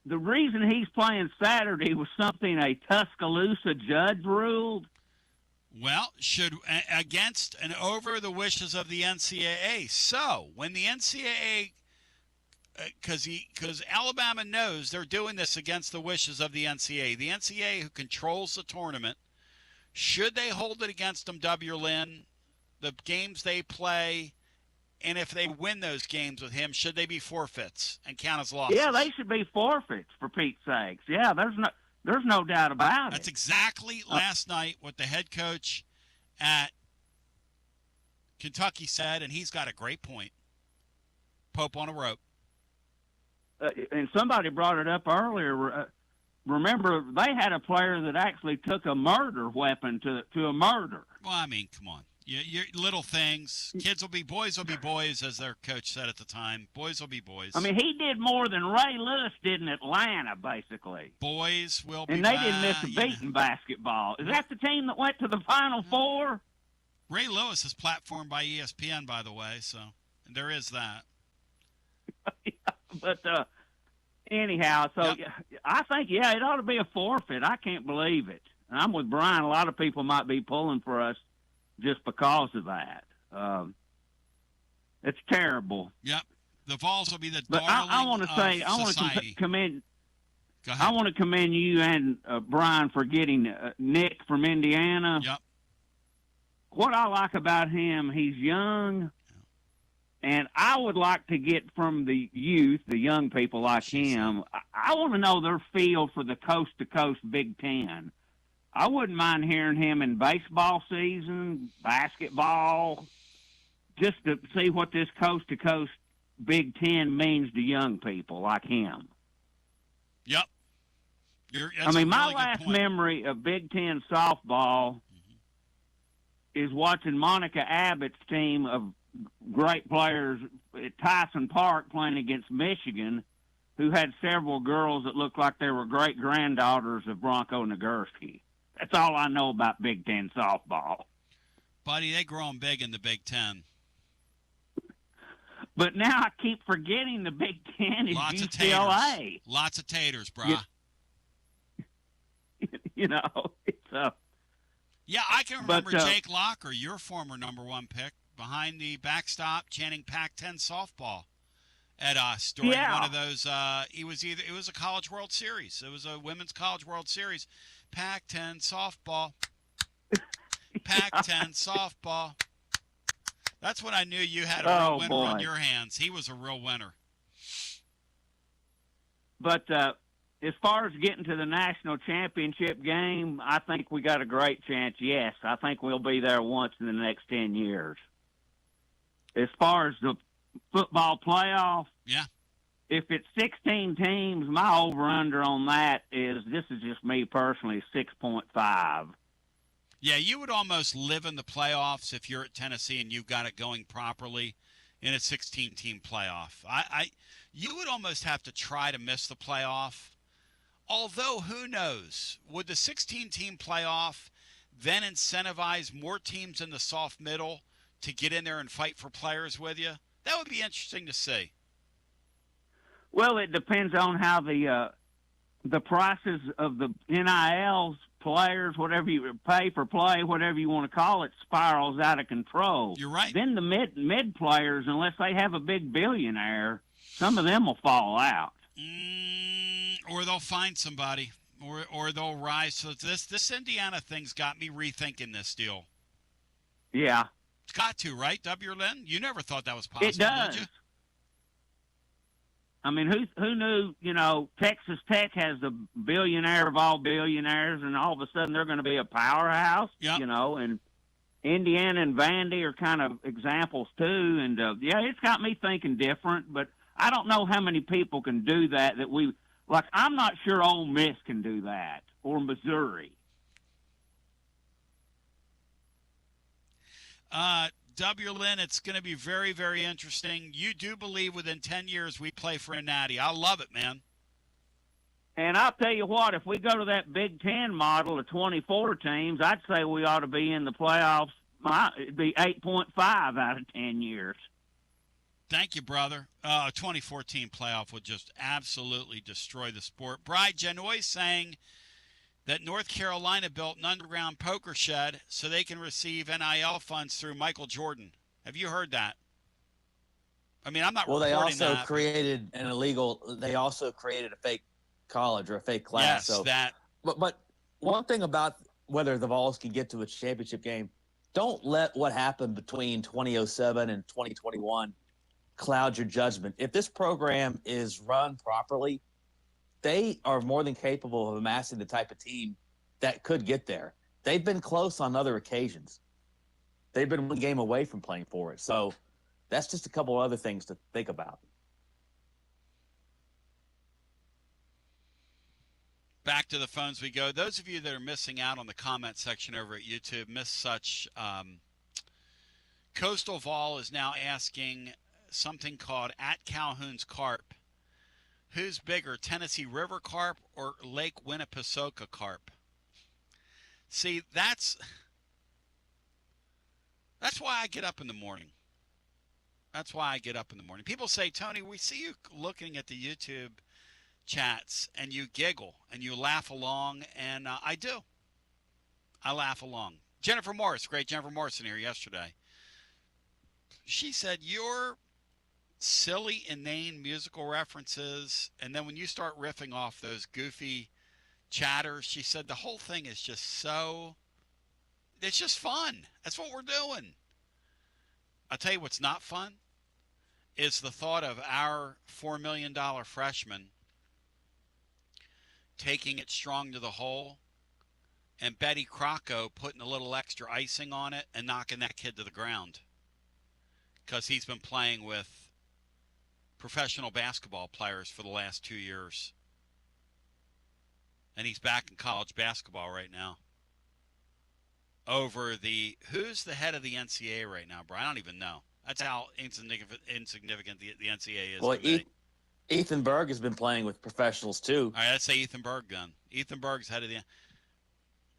the reason he's playing Saturday was something a Tuscaloosa judge ruled. Well, against and over the wishes of the NCAA. So when the NCAA, because Alabama knows they're doing this against the wishes of the NCAA who controls the tournament, should they hold it against them, W. Lynn, the games they play, and if they win those games with him, should they be forfeits and count as losses? Yeah, they should be forfeits, for Pete's sakes. Yeah, there's no doubt about it. That's exactly last night what the head coach at Kentucky said, and he's got a great point. Pope on a rope. And somebody brought it up earlier. Remember, they had a player that actually took a murder weapon to a murder. Well, I mean, come on. You little things. Boys will be boys, as their coach said at the time. Boys will be boys. I mean, he did more than Ray Lewis did in Atlanta, basically. Boys will be. And they didn't miss a beat in basketball. Is that the team that went to the Final Four? Ray Lewis is platformed by ESPN, by the way, so there is that. But anyhow, so I think, it ought to be a forfeit. I can't believe it. And I'm with Brian. A lot of people might be pulling for us just because of that. It's terrible. Yep. The Vols will be the darling I want to say, I want to commend. Go ahead. I want to commend you and Brian for getting Nick from Indiana. Yep. What I like about him, he's young, and I would like to get from the youth, the young people like him, I want to know their feel for the coast-to-coast Big Ten. I wouldn't mind hearing him in baseball season, basketball, just to see what this coast-to-coast Big Ten means to young people like him. Yep. My last memory of Big Ten softball is watching Monica Abbott's team of great players at Tyson Park playing against Michigan, who had several girls that looked like they were great-granddaughters of Bronco Nagurski. That's all I know about Big Ten softball. Buddy, they growing big in the Big Ten. But now I keep forgetting the Big Ten is Lots UCLA. Of taters. Lots of taters, brah. It's Yeah, I can remember Jake Locker, your former number 1 pick, behind the backstop chanting Pac-10 softball at us during one of those. It was a College World Series. It was a Women's College World Series. Pac-10 softball. Pac-10 softball. That's when I knew you had a real winner on your hands. He was a real winner. But as far as getting to the national championship game, I think we got a great chance, yes. I think we'll be there once in the next 10 years. As far as the football playoff, if it's 16 teams, my over-under on that is, this is just me personally, 6.5. Yeah, you would almost live in the playoffs if you're at Tennessee and you've got it going properly in a 16-team playoff. You would almost have to try to miss the playoff. Although, who knows? Would the 16-team playoff then incentivize more teams in the soft middle to get in there and fight for players with you? That would be interesting to see. Well, it depends on how the prices of the NILs, players, whatever you pay for play, whatever you want to call it, spirals out of control. You're right. Then the mid players, unless they have a big billionaire, some of them will fall out. Or they'll find somebody, or they'll rise. So this Indiana thing's got me rethinking this deal. Yeah. It's got to, right, W. Lynn? You never thought that was possible, It does. did you? I mean, who knew, Texas Tech has the billionaire of all billionaires, and all of a sudden they're going to be a powerhouse, and Indiana and Vandy are kind of examples too. And, it's got me thinking different, but I don't know how many people can do that I'm not sure Ole Miss can do that, or Missouri. W. Lynn, it's going to be very, very interesting. You do believe within 10 years we play for a natty. I love it, man. And I'll tell you what, if we go to that Big Ten model of 24 teams, I'd say we ought to be in the playoffs. It'd be 8.5 out of 10 years. Thank you, brother. A 2014 playoff would just absolutely destroy the sport. Bri Genoy saying that North Carolina built an underground poker shed so they can receive NIL funds through Michael Jordan. Have you heard that? I mean, I'm not reporting that. Well, they also created an illegal – they also created a fake college or a fake class. Yes, that. But one thing about whether the Vols can get to a championship game, don't let what happened between 2007 and 2021 cloud your judgment. If this program is run properly, they are more than capable of amassing the type of team that could get there. They've been close on other occasions. They've been one game away from playing for it. So that's just a couple of other things to think about. Back to the phones we go. Those of you that are missing out on the comment section over at YouTube, missed such. Coastal Vol is now asking something called At Calhoun's Carp. Who's bigger, Tennessee River carp or Lake Winnipesaukee carp? See, that's why I get up in the morning. That's why I get up in the morning. People say, Tony, we see you looking at the YouTube chats and you giggle and you laugh along, and I do. I laugh along. Jennifer Morris, great Jennifer Morrison here yesterday. She said, you're silly, inane musical references, and then when you start riffing off those goofy chatters, she said the whole thing is just it's just fun. That's what we're doing. I'll tell you what's not fun is the thought of our $4 million freshman taking it strong to the hole and Betty Crocco putting a little extra icing on it and knocking that kid to the ground. because he's been playing with professional basketball players for the last 2 years. And he's back in college basketball right now. Who's the head of the NCAA right now, Brian? I don't even know. That's how insignificant the NCAA is. Well, Ethan Berg has been playing with professionals too. All right, let's say Ethan Berg then. Ethan Berg's head of the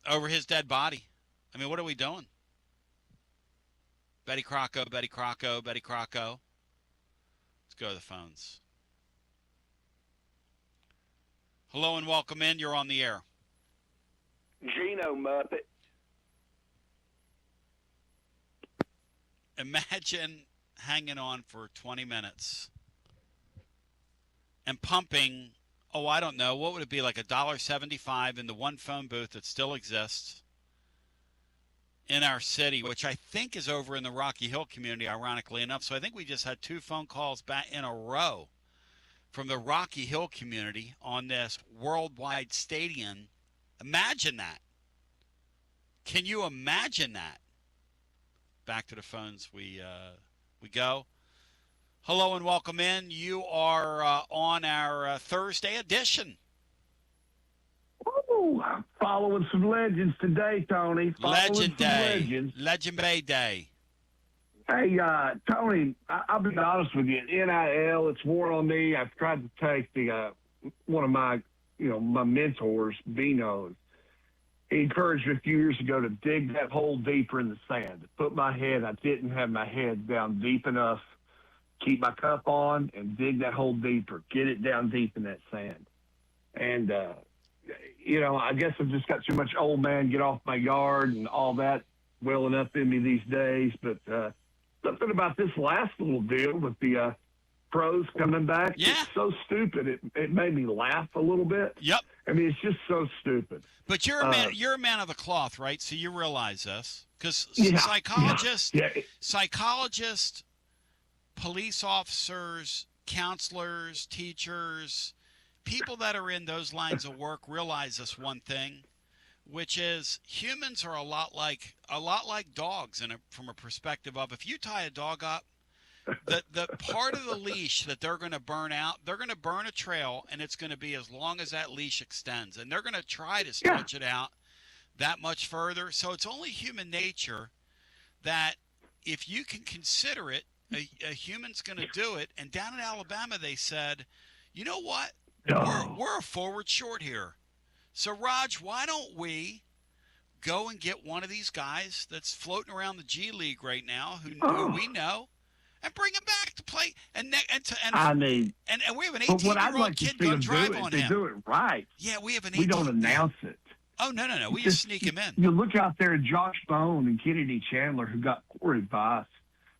over his dead body. I mean, what are we doing? Betty Crocco. Let's go to the phones. Hello and welcome in. You're on the air. Gino Muppet. Imagine hanging on for 20 minutes and pumping, I don't know, what would it be, like $1.75 in the one phone booth that still exists in our city, which I think is over in the Rocky Hill community, ironically enough. So I think we just had 2 phone calls back in a row from the Rocky Hill community on this worldwide stadium. Imagine that. Can you imagine that? Back to the phones we go. Hello and welcome in. You are on our Thursday edition. Ooh, I'm following some legends today, Tony. Legend Day. Legend Day. Hey, Tony, I'll be honest with you. NIL, it's worn on me. I've tried to take the one of my, my mentors, Bino's. He encouraged me a few years ago to dig that hole deeper in the sand. I didn't have my head down deep enough. Keep my cup on and dig that hole deeper. Get it down deep in that sand. And, I guess I've just got too much old man get off my yard and all that welling up in me these days. But something about this last little deal with the pros coming back, it's so stupid. It made me laugh a little bit. Yep. I mean, it's just so stupid. But you're a man of the cloth, right? So you realize this. Because psychologists, police officers, counselors, teachers, people that are in those lines of work realize this one thing, which is humans are a lot like dogs from a perspective of, if you tie a dog up, the part of the leash that they're going to burn out, they're going to burn a trail, and it's going to be as long as that leash extends, and they're going to try to stretch it out that much further. So it's only human nature that if you can consider it, a human's going to do it. And down in Alabama, they said, you know what? We're a forward short here. So, Raj, why don't we go and get one of these guys that's floating around the G League right now who we know, and bring him back to play? And we have an 18-year-old kid going to drive on him. They do it right. Yeah, we have an 18-year-old. We don't announce it. Oh, no. We just sneak him in. You look out there at Josh Bone and Kennedy Chandler, who got poor advice.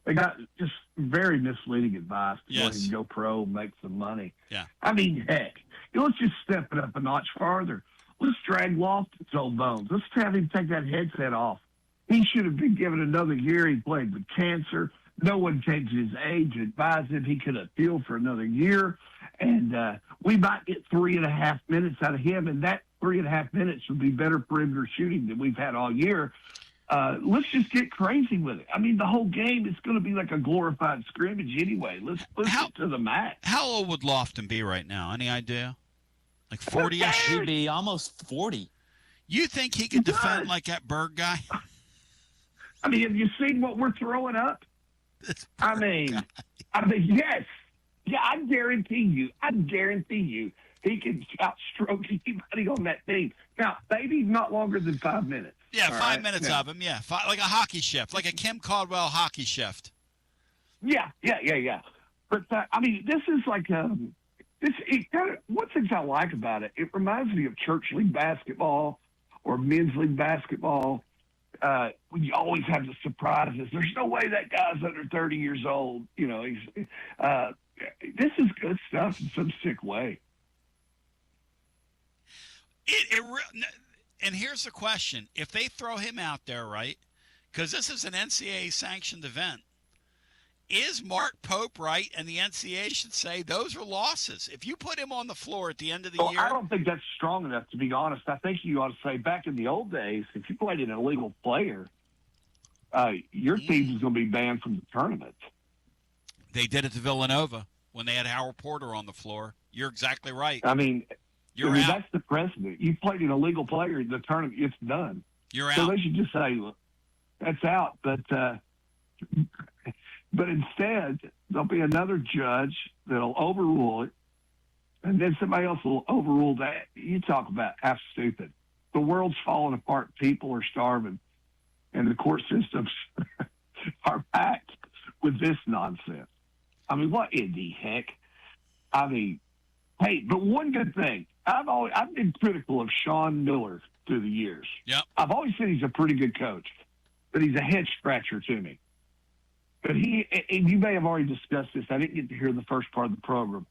They got just very misleading advice to go ahead and go pro and make some money. Yeah. I mean, heck, let's just step it up a notch farther. Let's drag Lofton's old bones. Let's have him take that headset off. He should have been given another year. He played with cancer. No one changed his age, advised him he could appeal for another year. And we might get 3.5 minutes out of him, and that 3.5 minutes would be better perimeter shooting than we've had all year. Let's just get crazy with it. I mean, the whole game is going to be like a glorified scrimmage anyway. Let's push it to the max. How old would Lofton be right now? Any idea? Like 40-ish? He'd be almost 40. You think he could defend like that Berg guy? I mean, have you seen what we're throwing up? I mean, yes. Yeah, I guarantee you, he can outstroke anybody on that team. Now, maybe not longer than 5 minutes. Yeah, 5 minutes of him, yeah. Like a hockey shift, like a Kim Caldwell hockey shift. Yeah. But, I mean, this is like one thing I like about it, it reminds me of church league basketball or men's league basketball. You always have the surprises. There's no way that guy's under 30 years old. This is good stuff in some sick way. And here's the question. If they throw him out there, right, because this is an NCAA-sanctioned event, is Mark Pope right? And the NCAA should say those are losses. If you put him on the floor at the end of the year. I don't think that's strong enough, to be honest. I think you ought to say back in the old days, if you played an illegal player, your team is going to be banned from the tournament. They did it to Villanova when they had Howard Porter on the floor. You're exactly right. I mean, You're out. That's the precedent. You played an illegal player in the tournament, it's done. You're So out. they should just say, look, that's out. But instead, there'll be another judge that'll overrule it, and then somebody else will overrule that. You talk about how stupid. The world's falling apart. People are starving, and the court systems are packed with this nonsense. I mean, what in the heck? I mean, hey, but one good thing. I've been critical of Sean Miller through the years. Yep. I've always said he's a pretty good coach, but he's a head scratcher to me. But and you may have already discussed this. I didn't get to hear the first part of the program.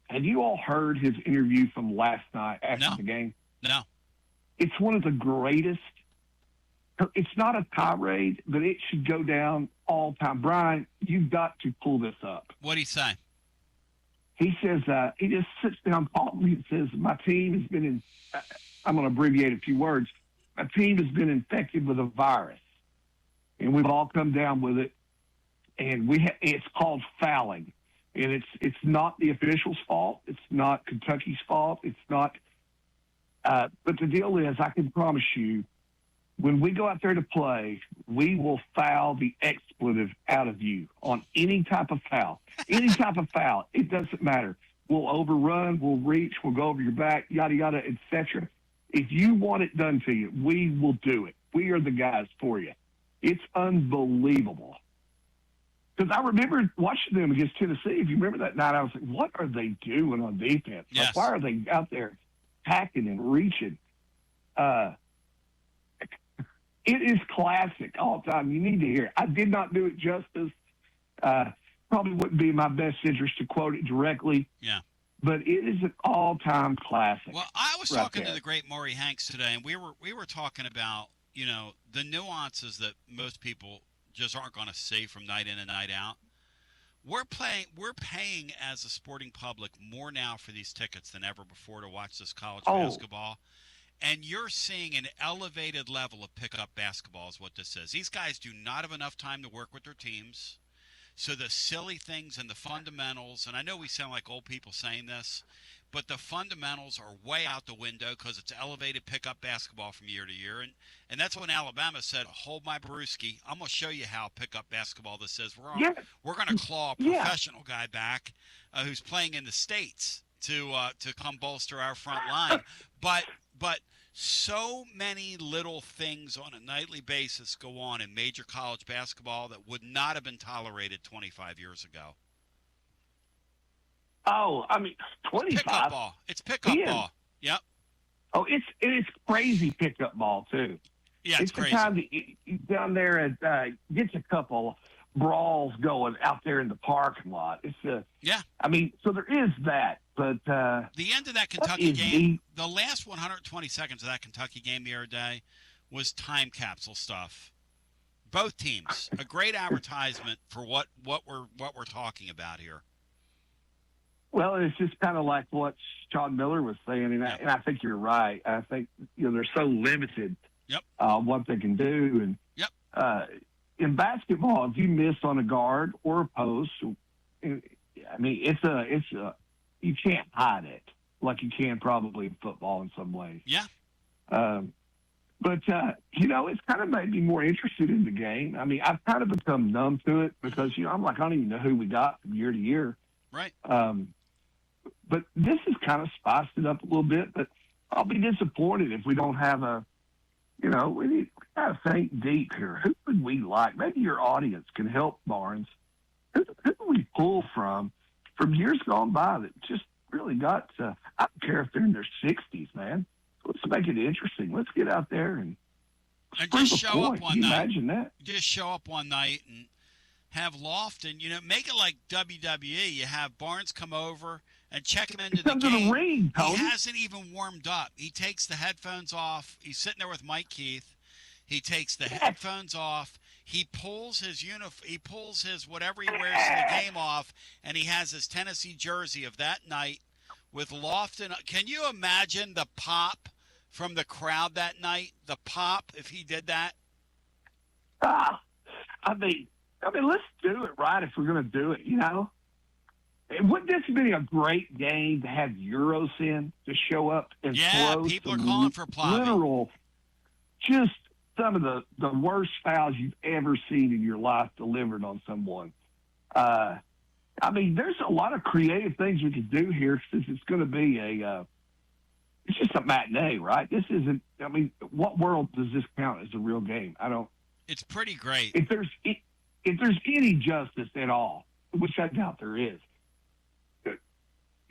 Have you all heard his interview from last night after the game? No. It's one of the greatest. It's not a tirade, but it should go down all time. Brian, you've got to pull this up. What'd he say? He says, he just sits down, calls me and says, my team has been I'm going to abbreviate a few words. My team has been infected with a virus, and we've all come down with it. And it's called fouling, and it's not the official's fault. It's not Kentucky's fault. It's not. But the deal is, I can promise you, when we go out there to play, we will foul the expletive out of you on any type of foul. Any type of foul. It doesn't matter. We'll overrun. We'll reach. We'll go over your back. Yada yada, etc. If you want it done to you, we will do it. We are the guys for you. It's unbelievable. Because I remember watching them against Tennessee. If you remember that night, I was like, what are they doing on defense? Yes. Like, why are they out there hacking and reaching? It is classic all the time. You need to hear it. I did not do it justice. Probably wouldn't be in my best interest to quote it directly. Yeah. But it is an all-time classic. Well, I was right talking there. to the great Maury Hanks today, and we were talking about, the nuances that most people just aren't going to see from night in and night out. We're paying as a sporting public more now for these tickets than ever before to watch this college basketball. And you're seeing an elevated level of pickup basketball is what this is. These guys do not have enough time to work with their teams. So the silly things and the fundamentals, and I know we sound like old people saying this, but the fundamentals are way out the window because it's elevated pickup basketball from year to year. And that's when Alabama said, hold my brewski. I'm going to show you how pickup basketball this is. We're going to claw a professional guy back who's playing in the States to come bolster our front line. But so many little things on a nightly basis go on in major college basketball that would not have been tolerated 25 years ago. Oh, I mean, 25. Pickup ball. It's pickup ball. Yep. Oh, it is crazy pickup ball too. Yeah, it's crazy. The time that you down there and gets a couple brawls going out there in the parking lot. It's yeah. I mean, so there is that, but the end of that Kentucky game, the last 120 seconds of that Kentucky game the other day was time capsule stuff. Both teams, a great advertisement for what we're talking about here. Well, it's just kind of like what Sean Miller was saying, and I think you're right. I think they're so limited what they can do, and in basketball, if you miss on a guard or a post, I mean, it's a you can't hide it like you can probably in football in some ways. Yeah. But it's kind of made me more interested in the game. I mean, I've kind of become numb to it because I'm like, I don't even know who we got from year to year. Right. But this has kind of spiced it up a little bit. But I'll be disappointed if we don't have we need to think deep here. Who would we like? Maybe your audience can help, Barnes. Who do we pull from years gone by that just really got I don't care if they're in their 60s, man. Let's make it interesting. Let's get out there and just show up one night. Imagine that. Just show up one night and have Lofton, make it like WWE. You have Barnes come over and check him into the game. The ring, Tony. He hasn't even warmed up. He takes the headphones off. He's sitting there with Mike Keith. He takes the headphones off. He pulls his He pulls his whatever he wears in the game off, and he has his Tennessee jersey of that night with Lofton. Can you imagine the pop from the crowd that night? The pop if he did that. I mean, I mean, let's do it right if we're going to do it, you know? Wouldn't this be a great game to have Euros in to show up and throw people are some calling for Plavi. literal, just some of the worst fouls you've ever seen in your life delivered on someone. I mean, there's a lot of creative things we could do here since it's going to be it's just a matinee, right? This isn't, I mean, what world does this count as a real game? I don't. It's pretty great. If there's any justice at all, which I doubt there is,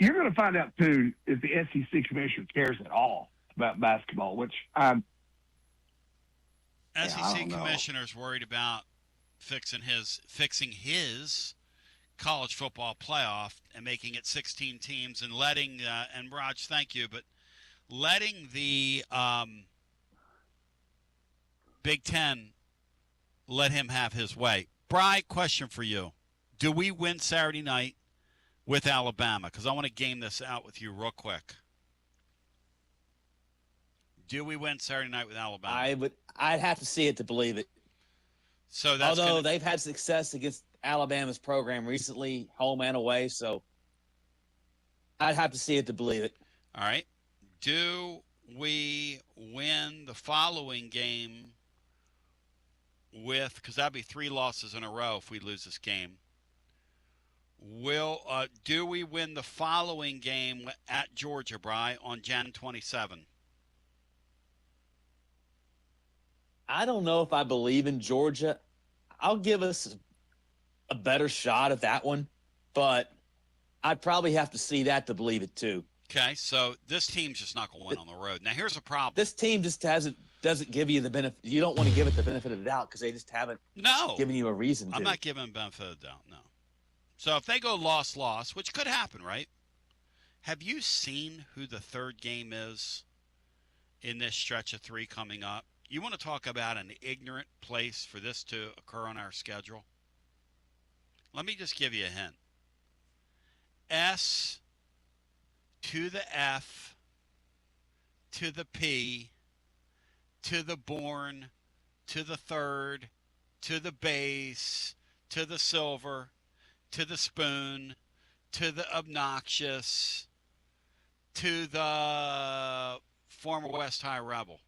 you're going to find out, too, if the SEC commissioner cares at all about basketball, which SEC commissioner's worried about fixing his college football playoff and making it 16 teams and letting and Raj, thank you, but letting the Big Ten let him have his way. Bri, question for you: do we win Saturday night with Alabama? Because I want to game this out with you real quick. Do we win Saturday night with Alabama? I'd have to see it to believe it. So that's although they've had success against Alabama's program recently, home and away, so I'd have to see it to believe it. All right. Do we win the following game with, because that'd be 3 losses in a row if we lose this game. Do we win the following game at Georgia, Bri, on Jan 27? I don't know if I believe in Georgia. I'll give us a better shot at that one, but I'd probably have to see that to believe it too. Okay, so this team's just not going to win on the road. Now, here's the problem. This team just doesn't give you the benefit. You don't want to give it the benefit of the doubt because they just haven't given you a reason to. I'm not giving them benefit of the doubt, no. So if they go loss, which could happen, right? Have you seen who the third game is in this stretch of 3 coming up? You want to talk about an ignorant place for this to occur on our schedule? Let me just give you a hint. S to the F to the P to the born to the third to the base to the silver to the spoon to the obnoxious to the former West High Rebel.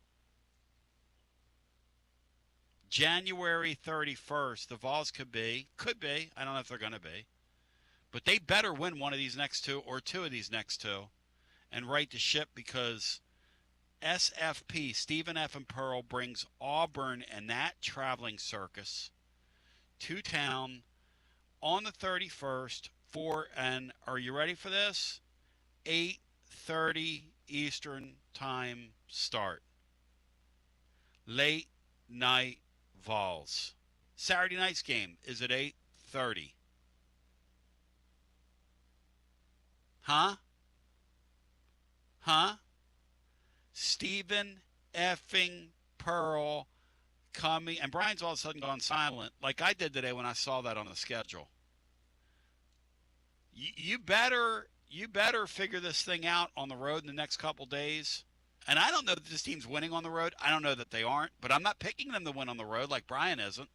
January 31st, the Vols could be, I don't know if they're going to be, but they better win one of these next 2 or 2 of these next 2 and right the ship, because SFP, Stephen F. and Pearl, brings Auburn and that traveling circus to town on the 31st for an, are you ready for this? 8:30 Eastern time start. Late night Vols. Saturday night's game is at 8:30. Huh? Stephen effing Pearl coming, and Brian's all of a sudden gone silent, like I did today when I saw that on the schedule. You better figure this thing out on the road in the next couple days. And I don't know that this team's winning on the road. I don't know that they aren't, but I'm not picking them to win on the road like Brian isn't.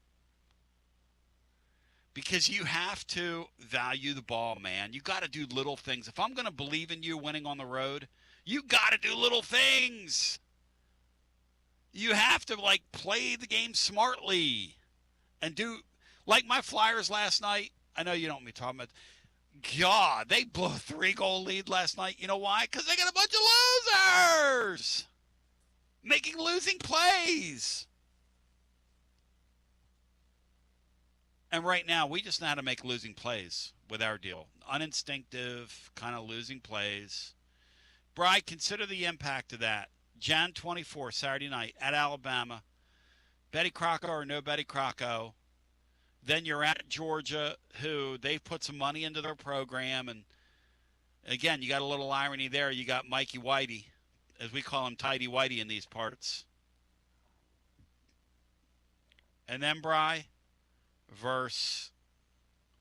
Because you have to value the ball, man. You got to do little things. If I'm going to believe in you winning on the road, you got to do little things. You have to, play the game smartly and do, like my Flyers last night. I know you don't want me talking about. God, they blew a 3-goal lead last night. You know why? Because they got a bunch of losers making losing plays. And right now, we just know how to make losing plays with our deal. Uninstinctive, kind of losing plays. Bri, consider the impact of that. Jan 24, Saturday night at Alabama. Betty Croco or no Betty Croco. Then you're at Georgia, who they've put some money into their program. And, again, you got a little irony there. You got Mikey Whitey, as we call him, Tidy Whitey in these parts. And then, Bri, versus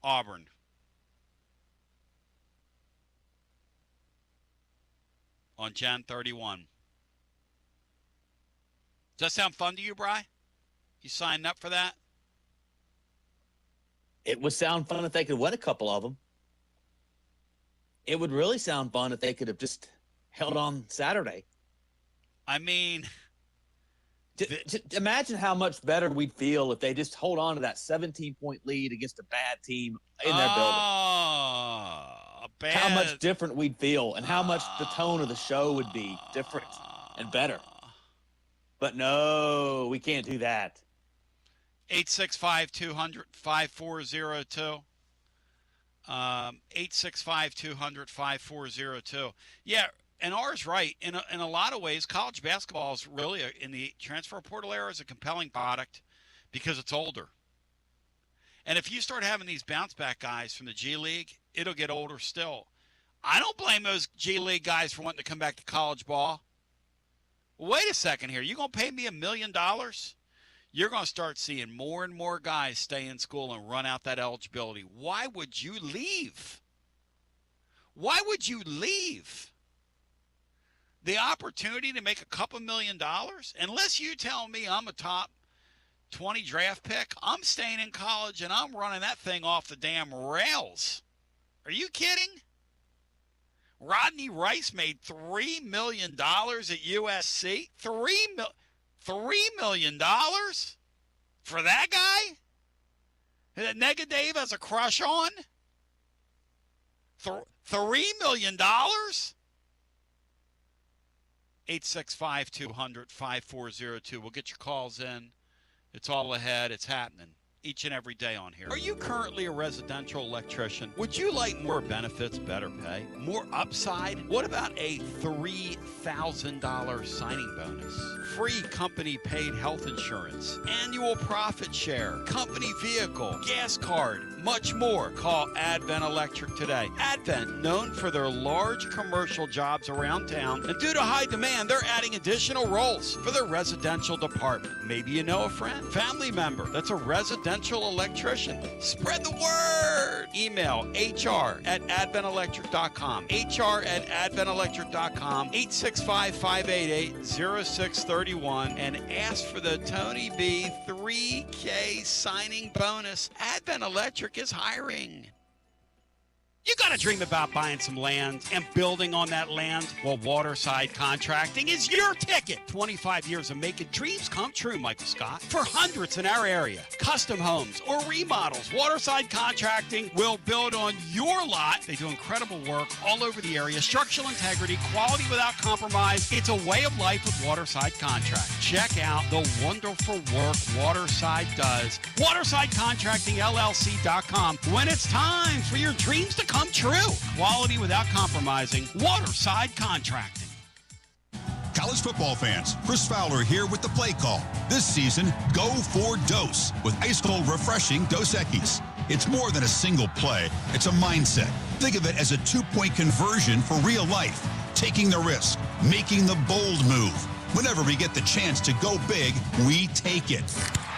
Auburn. On Jan 31. Does that sound fun to you, Bri? You signed up for that? It would sound fun if they could win a couple of them. It would really sound fun if they could have just held on Saturday. I mean, imagine how much better we'd feel if they just hold on to that 17-point lead against a bad team in their building. How much different we'd feel and how much the tone of the show would be different and better. But no, we can't do that. 865-200-5402. 865-200-5402. Yeah, and R's right. In a lot of ways, college basketball is really, in the transfer portal era, is a compelling product because it's older. And if you start having these bounce-back guys from the G League, it'll get older still. I don't blame those G League guys for wanting to come back to college ball. Wait a second here. You going to pay me $1 million? You're going to start seeing more and more guys stay in school and run out that eligibility. Why would you leave? Why would you leave? The opportunity to make a couple $1 million? Unless you tell me I'm a top 20 draft pick, I'm staying in college and I'm running that thing off the damn rails. Are you kidding? Rodney Rice made $3 million at USC. $3 million for that guy that Negative has a crush on? $3 million? 865-200-5402. We'll get your calls in. It's all ahead. It's happening each and every day on here. Are you currently a residential electrician? Would you like more benefits, better pay, more upside? What about a $3,000 signing bonus? Free company paid health insurance, annual profit share, company vehicle, gas card, much more. Call Advent Electric today. Advent, known for their large commercial jobs around town, and due to high demand, they're adding additional roles for their residential department. Maybe you know a friend, family member that's a residential electrician. Spread the word. Email hr@adventelectric.com. hr@adventelectric.com. 865-588-0631 and ask for the Tony B 3K signing bonus. Advent Electric is hiring. You got to dream about buying some land and building on that land. Well, Waterside Contracting is your ticket. 25 years of making dreams come true, Michael Scott. For hundreds in our area, custom homes or remodels, Waterside Contracting will build on your lot. They do incredible work all over the area. Structural integrity, quality without compromise. It's a way of life with Waterside Contract. Check out the wonderful work Waterside does. WatersideContractingLLC.com. When it's time for your dreams to come true. Quality without compromising. Waterside Contracting. College football fans, Chris Fowler here with the play call. This season, go for Dose with ice-cold, refreshing Dos Equis. It's more than a single play. It's a mindset. Think of it as a 2-point conversion for real life. Taking the risk, making the bold move. Whenever we get the chance to go big, we take it.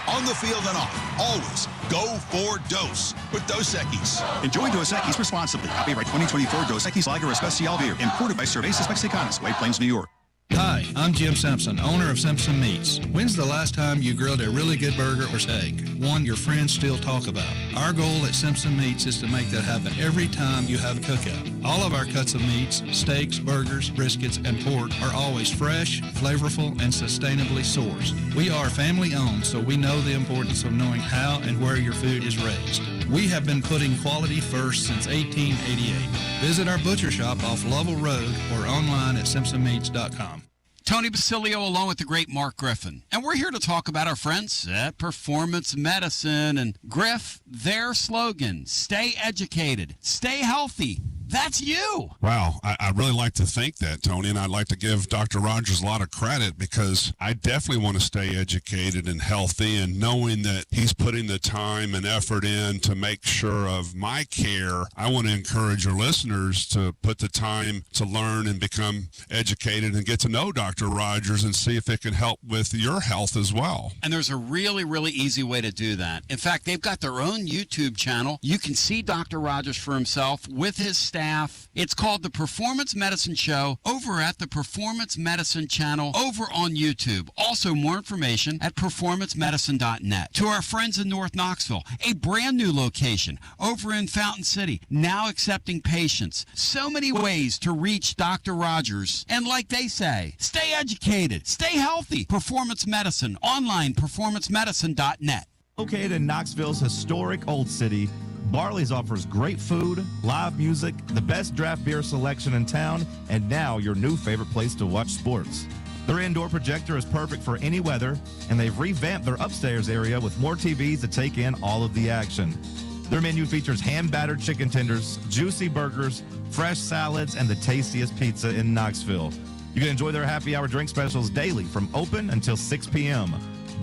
On the field and off, always go for Dose with Dos Equis. Enjoy Dos Equis responsibly. Copyright 2024 Dos Equis Lager Especial Beer. Imported by Cervezas Mexicanas, White Plains, New York. Hi, I'm Jim Simpson, owner of Simpson Meats. When's the last time you grilled a really good burger or steak? One your friends still talk about. Our goal at Simpson Meats is to make that happen every time you have a cookout. All of our cuts of meats, steaks, burgers, briskets, and pork are always fresh, flavorful, and sustainably sourced. We are family owned, so we know the importance of knowing how and where your food is raised. We have been putting quality first since 1888. Visit our butcher shop off Lovell Road or online at simpsonmeats.com. Tony Basilio along with the great Mark Griffin. And we're here to talk about our friends at Performance Medicine. And Griff, their slogan, stay educated, stay healthy. That's you. Wow. I really like to think that, Tony, and I'd like to give Dr. Rogers a lot of credit because I definitely want to stay educated and healthy, and knowing that he's putting the time and effort in to make sure of my care, I want to encourage your listeners to put the time to learn and become educated and get to know Dr. Rogers and see if it can help with your health as well. And there's a really, really easy way to do that. In fact, they've got their own YouTube channel. You can see Dr. Rogers for himself with his staff staff. It's called The Performance Medicine Show over at the Performance Medicine channel over on YouTube. Also, more information at performancemedicine.net. To our friends in North Knoxville, a brand new location over in Fountain City, now accepting patients. So many ways to reach Dr. Rogers. And like they say, stay educated, stay healthy. Performance Medicine, online, performancemedicine.net. Located in Knoxville's historic Old City, Barley's offers great food, live music, the best draft beer selection in town, and now your new favorite place to watch sports. Their indoor projector is perfect for any weather, and they've revamped their upstairs area with more TVs to take in all of the action. Their menu features hand-battered chicken tenders, juicy burgers, fresh salads, and the tastiest pizza in Knoxville. You can enjoy their happy hour drink specials daily from open until 6 p.m.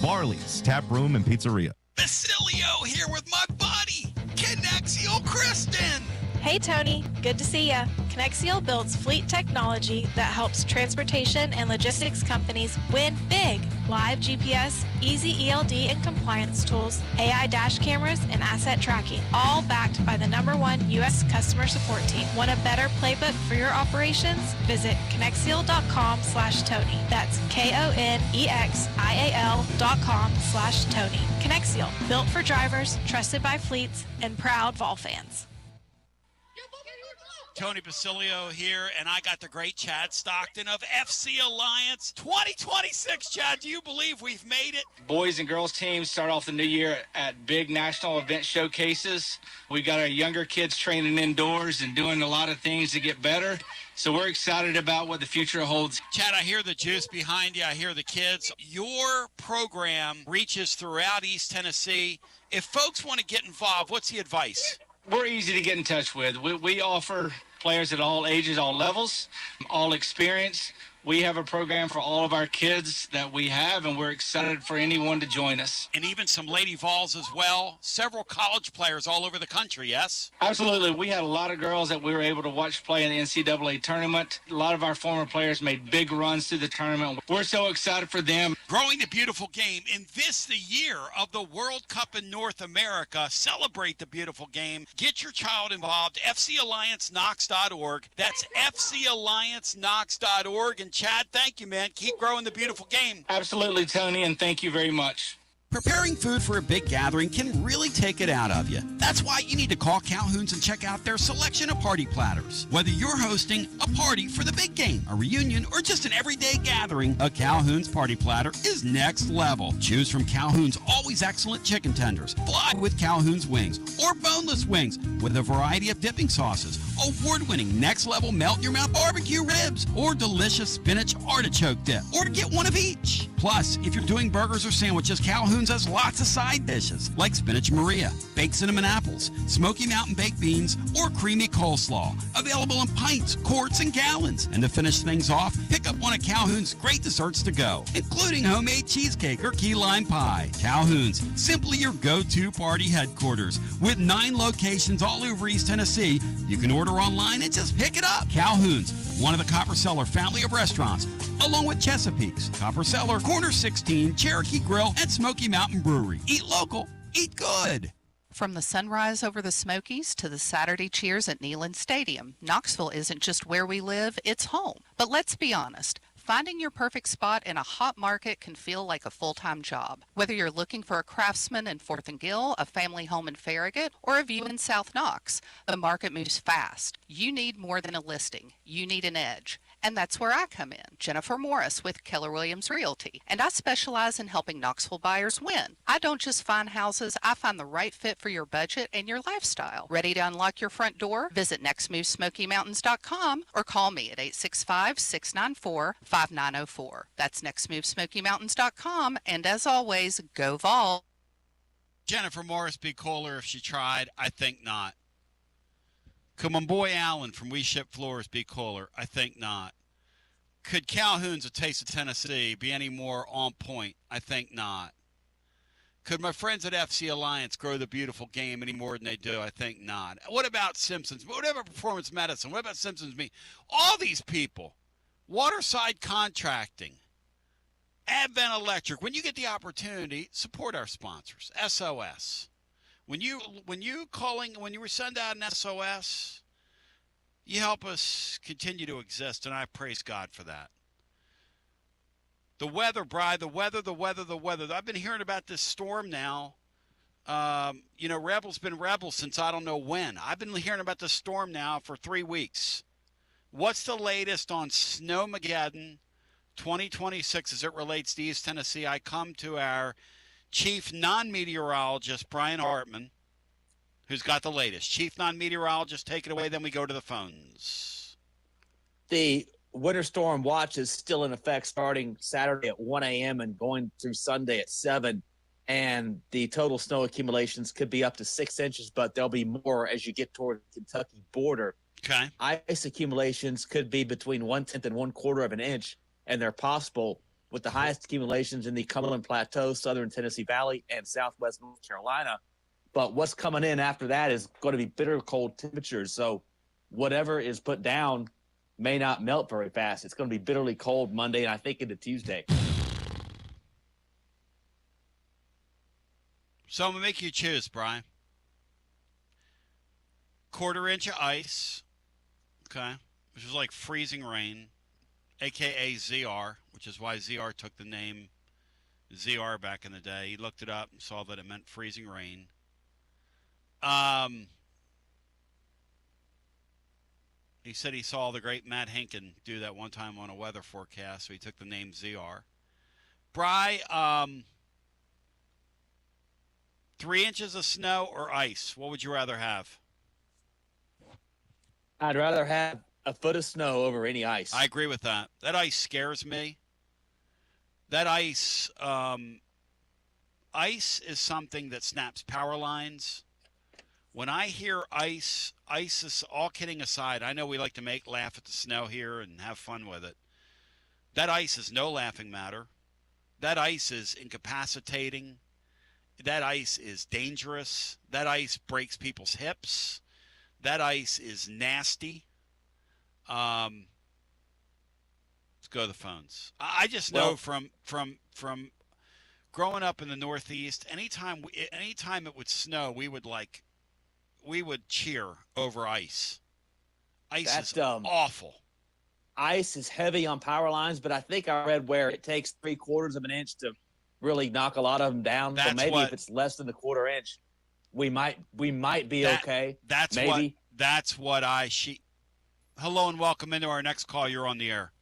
Barley's Tap Room and Pizzeria. Basilio here with my buddy, Connexio Kristen. Hey, Tony. Good to see ya. Connexio builds fleet technology that helps transportation and logistics companies win big. Live GPS, easy ELD and compliance tools, AI dash cameras, and asset tracking, all backed by the #1 U.S. customer support team. Want a better playbook for your operations? Visit Connexio.com/Tony. That's KONEXIAL.com/Tony. Connexio, built for drivers, trusted by fleets, and proud Vol fans. Tony Basilio here, and I got the great Chad Stockton of FC Alliance 2026. Chad, do you believe we've made it? Boys and girls teams start off the new year at big national event showcases. We got our younger kids training indoors and doing a lot of things to get better. So we're excited about what the future holds. Chad, I hear the juice behind you. I hear the kids. Your program reaches throughout East Tennessee. If folks want to get involved, what's the advice? We're easy to get in touch with. We offer players at all ages, all levels, all experience. We have a program for all of our kids that we have, and we're excited for anyone to join us. And even some Lady Vols as well. Several college players all over the country, yes? Absolutely. We had a lot of girls that we were able to watch play in the NCAA tournament. A lot of our former players made big runs through the tournament. We're so excited for them. Growing the beautiful game. In this, the year of the World Cup in North America, celebrate the beautiful game. Get your child involved. FCAllianceKnox.org. That's FCAllianceKnox.org. And Chad, thank you, man. Keep growing the beautiful game. Absolutely, Tony, and thank you very much. Preparing food for a big gathering can really take it out of you. That's why you need to call Calhoun's and check out their selection of party platters. Whether you're hosting a party for the big game, a reunion, or just an everyday gathering, a Calhoun's party platter is next level. Choose from Calhoun's always excellent chicken tenders, fly with Calhoun's wings, or boneless wings with a variety of dipping sauces, award-winning next-level melt-in-your-mouth barbecue ribs, or delicious spinach artichoke dip, or get one of each. Plus, if you're doing burgers or sandwiches, Calhoun's has lots of side dishes like spinach Maria, baked cinnamon apples, Smoky Mountain baked beans, or creamy coleslaw. Available in pints, quarts, and gallons. And to finish things off, pick up one of Calhoun's great desserts to go, including homemade cheesecake or key lime pie. Calhoun's, simply your go-to party headquarters. With 9 locations all over East Tennessee, you can order online and just pick it up. Calhoun's, one of the Copper Cellar family of restaurants, along with Chesapeake's, Copper Cellar, Corner 16, Cherokee Grill, and Smoky Mountain Brewery. Eat local, eat good. From the sunrise over the Smokies to the Saturday cheers at Neyland Stadium, Knoxville isn't just where we live, it's home. But let's be honest. Finding your perfect spot in a hot market can feel like a full-time job. Whether you're looking for a Craftsman in 4th and Gill, a family home in Farragut, or a view in South Knox, the market moves fast. You need more than a listing. You need an edge. And that's where I come in, Jennifer Morris with Keller Williams Realty. And I specialize in helping Knoxville buyers win. I don't just find houses, I find the right fit for your budget and your lifestyle. Ready to unlock your front door? Visit nextmovesmokymountains.com or call me at 865-694-5904. That's nextmovesmokymountains.com. And as always, go Vol. Jennifer Morris be cooler if she tried? I think not. Could my boy Allen from We Ship Floors be cooler? I think not. Could Calhoun's A Taste of Tennessee be any more on point? I think not. Could my friends at FC Alliance grow the beautiful game any more than they do? I think not. What about Simpsons? What about Performance Medicine? What about Simpsons Me? All these people. Waterside Contracting. Advent Electric. When you get the opportunity, support our sponsors. SOS. When you were sent out an SOS, You help us continue to exist, and I praise God for that. The weather, Bri, the weather. I've been hearing about this storm now. Rebel's been rebel since I don't know when. I've been hearing about this storm now for 3 weeks. What's the latest on Snowmageddon 2026 as it relates to East Tennessee? I come to our chief non-meteorologist, Brian Hartman, who's got the latest. Chief non-meteorologist, take it away, then we go to the phones. The winter storm watch is still in effect starting Saturday at 1 a.m. and going through Sunday at 7. And the total snow accumulations could be up to 6 inches, but there'll be more as you get toward the Kentucky border. Okay. Ice accumulations could be between 1/10 and 1/4 of an inch, and they're possible with the highest accumulations in the Cumberland Plateau, southern Tennessee Valley, and southwest North Carolina. But what's coming in after that is going to be bitter cold temperatures. So whatever is put down may not melt very fast. It's going to be bitterly cold Monday and I think into Tuesday. So I'm going to make you choose, Brian. 1/4 inch of ice, okay, which is like freezing rain, a.k.a. ZR, which is why ZR took the name ZR back in the day. He looked it up and saw that it meant freezing rain. He said he saw the great Matt Hinken do that one time on a weather forecast, so he took the name ZR. Bri, 3 inches of snow or ice? What would you rather have? I'd rather have a foot of snow over any ice. I agree with that. That ice scares me. That ice is something that snaps power lines. When I hear ice is, all kidding aside, I know we like to laugh at the snow here and have fun with it. That ice is no laughing matter. That ice is incapacitating. That ice is dangerous. That ice breaks people's hips. That ice is nasty. Let's go to the phones. I just know from growing up in the Northeast, anytime it would snow, we would cheer over ice. Ice is awful. Ice is heavy on power lines, but I think I read where it takes 3/4 of an inch to really knock a lot of them down. So maybe if it's less than a 1/4 inch, we might be okay. That's what Hello and welcome into our next call. You're on the air.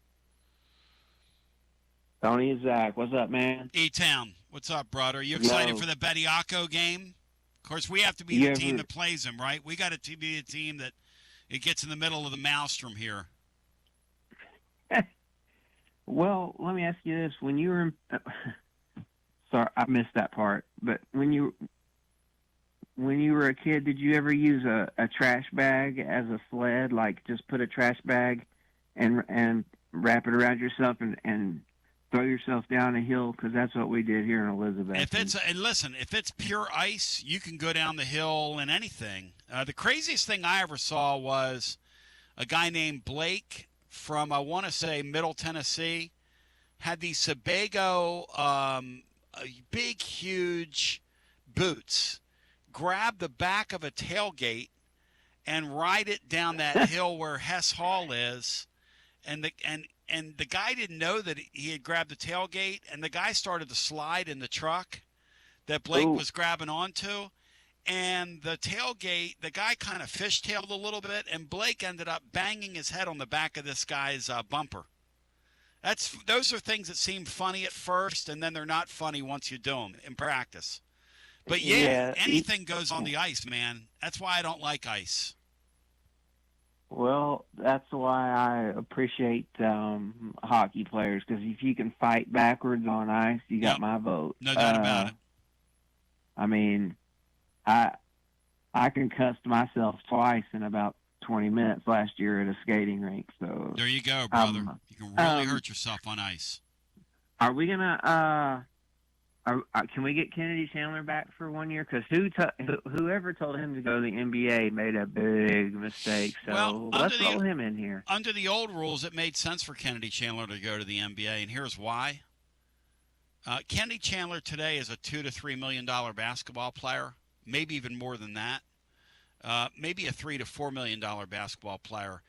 Tony and Zach, what's up, man? E-Town, what's up, brother? Are you excited for the Bediaco game? Of course, we have to be the team that plays them, right? We got to be the team that it gets in the middle of the maelstrom here. Well, let me ask you this: when you were, sorry, I missed that part. But when you were a kid, did you ever use a trash bag as a sled? Like just put a trash bag and wrap it around yourself and throw yourself down a hill? Because that's what we did here in Elizabeth. If it's pure ice, you can go down the hill and anything. The craziest thing I ever saw was a guy named Blake from, I want to say, Middle Tennessee, had these Sebago big, huge boots, grab the back of a tailgate and ride it down that hill where Hess Hall is, and the guy didn't know that he had grabbed the tailgate, and the guy started to slide in the truck that Blake was grabbing onto, and the tailgate, the guy kind of fishtailed a little bit, and Blake ended up banging his head on the back of this guy's bumper. Those are things that seem funny at first, and then they're not funny once you do them in practice. But anything goes on the ice, man. That's why I don't like ice. Well, that's why I appreciate hockey players, because if you can fight backwards on ice, you got my vote. No doubt about it. I mean, I concussed myself twice in about 20 minutes last year at a skating rink. So there you go, brother. You can really hurt yourself on ice. Are we gonna? Can we get Kennedy Chandler back for 1 year? Because whoever told him to go to the NBA made a big mistake. So let's roll him in here. Under the old rules, it made sense for Kennedy Chandler to go to the NBA, and here's why. Kennedy Chandler today is a $2 to $3 million basketball player, maybe even more than that. maybe a $3 to $4 million basketball player.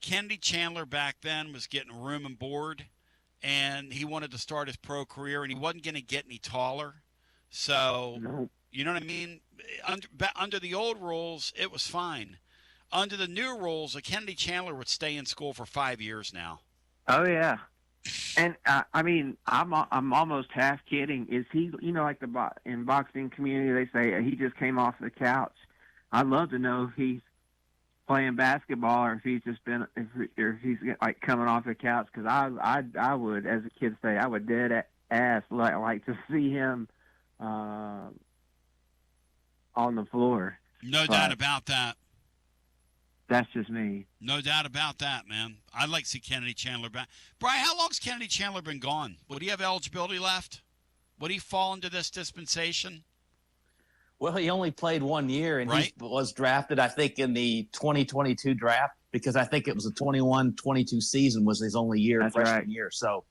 Kennedy Chandler back then was getting room and board, and he wanted to start his pro career, and he wasn't going to get any taller. So, you know what I mean? Under the old rules, it was fine. Under the new rules, a Kennedy Chandler would stay in school for 5 years now. Oh yeah, and I mean, I'm almost half kidding. Is he, like in boxing community, they say he just came off the couch. I'd love to know if he's playing basketball or if he's just been, if he's like coming off the couch. Because I would, as a kid, say I would dead ass like to see him on the floor. No doubt about that. That's just me. No doubt about that, man. I'd like to see Kennedy Chandler back. Brian, how long's Kennedy Chandler been gone? Would he have eligibility left? Would he fall into this dispensation? Well, he only played 1 year, and he was drafted, I think, in the 2022 draft, because I think it was the 21-22 season was his only year, freshman year. So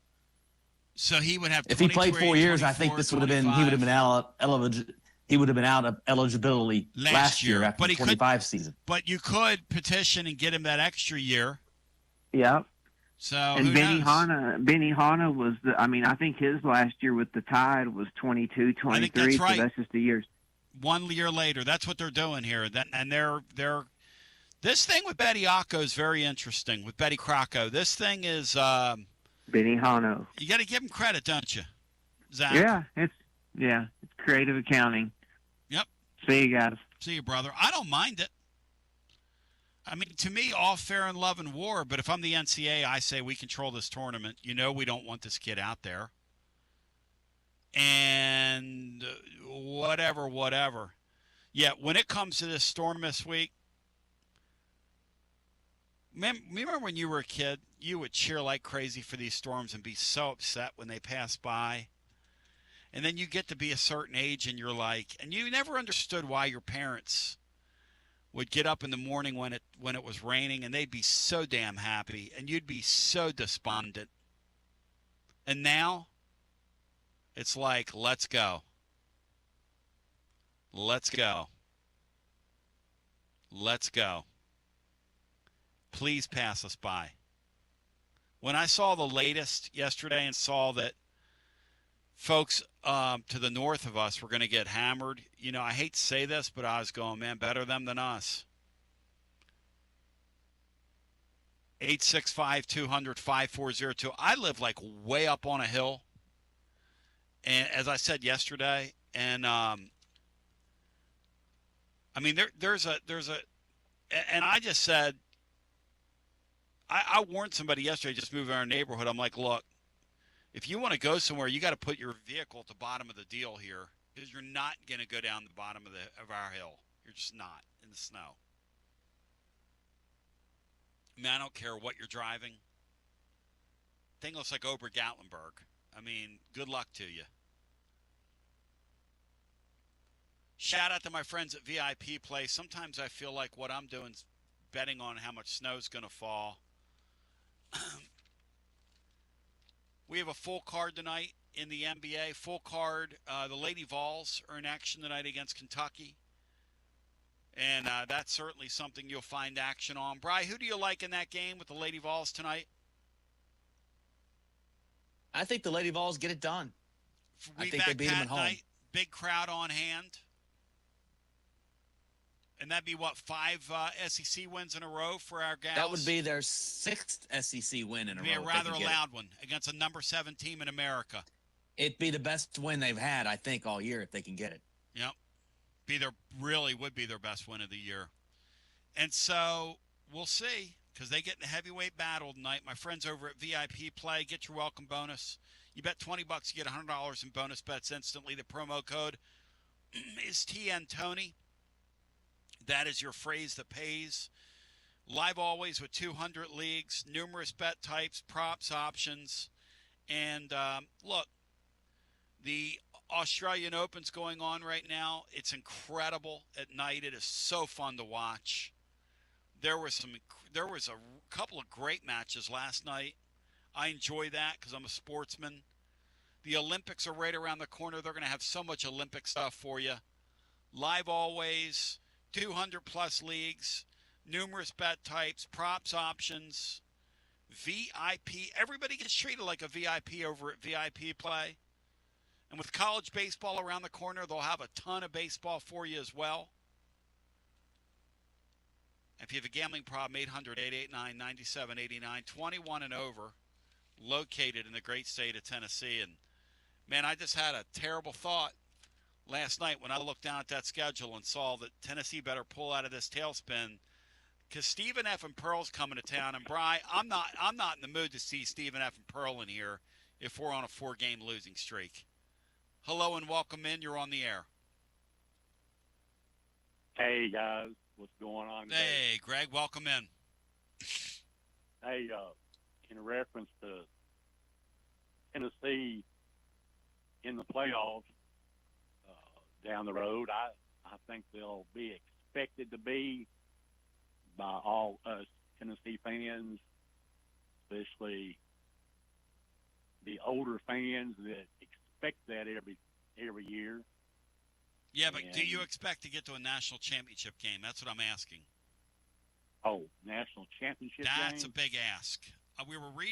he would have. If he played 4 years, I think this would have been. He would have been eligible. He would have been out of eligibility last year after the 25 season. But you could petition and get him that extra year. Yeah. So and Benny Hanna was I think his last year with the Tide was 22, 23. I think that's right. So that's just a year. 1 year later. That's what they're doing here. They're this thing with Betty Ocko is very interesting. With Betty Crocco, this thing is Benny Hanna. You got to give him credit, don't you, Zach? Yeah, it's creative accounting. Yep. See you guys. See you, brother. I don't mind it. I mean, to me, all fair in love and war, but if I'm the NCAA, I say we control this tournament. We don't want this kid out there. And whatever. Yeah, when it comes to this storm this week, remember when you were a kid, you would cheer like crazy for these storms and be so upset when they pass by? And then you get to be a certain age and you're like, and you never understood why your parents would get up in the morning when it was raining and they'd be so damn happy and you'd be so despondent. And now it's like, let's go. Let's go. Let's go. Please pass us by. When I saw the latest yesterday and saw that folks to the north of us were going to get hammered. I hate to say this, but I was going, man, better them than us. 865-200-5402. I live like way up on a hill. And as I said yesterday, and there's a, and I just said, I warned somebody yesterday just moving our neighborhood. I'm like, look, if you want to go somewhere, you got to put your vehicle at the bottom of the deal here, because you're not going to go down the bottom of our hill. You're just not in the snow. I mean, I don't care what you're driving. Thing looks like Ober-Gatlinburg. I mean, good luck to you. Shout out to my friends at VIP Place. Sometimes I feel like what I'm doing is betting on how much snow is going to fall. We have a full card tonight in the NBA. Full card. The Lady Vols are in action tonight against Kentucky. And that's certainly something you'll find action on. Bri, who do you like in that game with the Lady Vols tonight? I think the Lady Vols get it done. I think they beat them at home. Night, big crowd on hand. And that'd be, 5 SEC wins in a row for our gals? That would be their 6th SEC win in a row. It'd be a rather loud one against a number 7 team in America. It'd be the best win they've had, I think, all year if they can get it. Yep. Really would be their best win of the year. And so we'll see, because they get in a heavyweight battle tonight. My friends over at VIP Play, get your welcome bonus. You bet $20, you get $100 in bonus bets instantly. The promo code is TN Tony. That is your phrase that pays. Live always with 200 leagues, numerous bet types, props, options. And look, the Australian Open's going on right now. It's incredible at night. It is so fun to watch. There was a couple of great matches last night. I enjoy that because I'm a sportsman. The Olympics are right around the corner. They're going to have so much Olympic stuff for you. Live always. 200-plus leagues, numerous bet types, props options, VIP. Everybody gets treated like a VIP over at VIP Play. And with college baseball around the corner, they'll have a ton of baseball for you as well. If you have a gambling problem, 800-889-9789, 21 and over, located in the great state of Tennessee. And, man, I just had a terrible thought last night when I looked down at that schedule and saw that Tennessee better pull out of this tailspin because Stephen F. and Pearl's coming to town. And, Bri, I'm not in the mood to see Stephen F. and Pearl in here if we're on a 4-game losing streak. Hello and welcome in. You're on the air. Hey, guys. What's going on today? Hey, Greg. Welcome in. Hey, in reference to Tennessee in the playoffs down the road, I think they'll be expected to be by all us Tennessee fans, especially the older fans that expect that every year. Yeah, but do you expect to get to a national championship game? That's what I'm asking. Oh, national championship game? That's a big ask. We were reading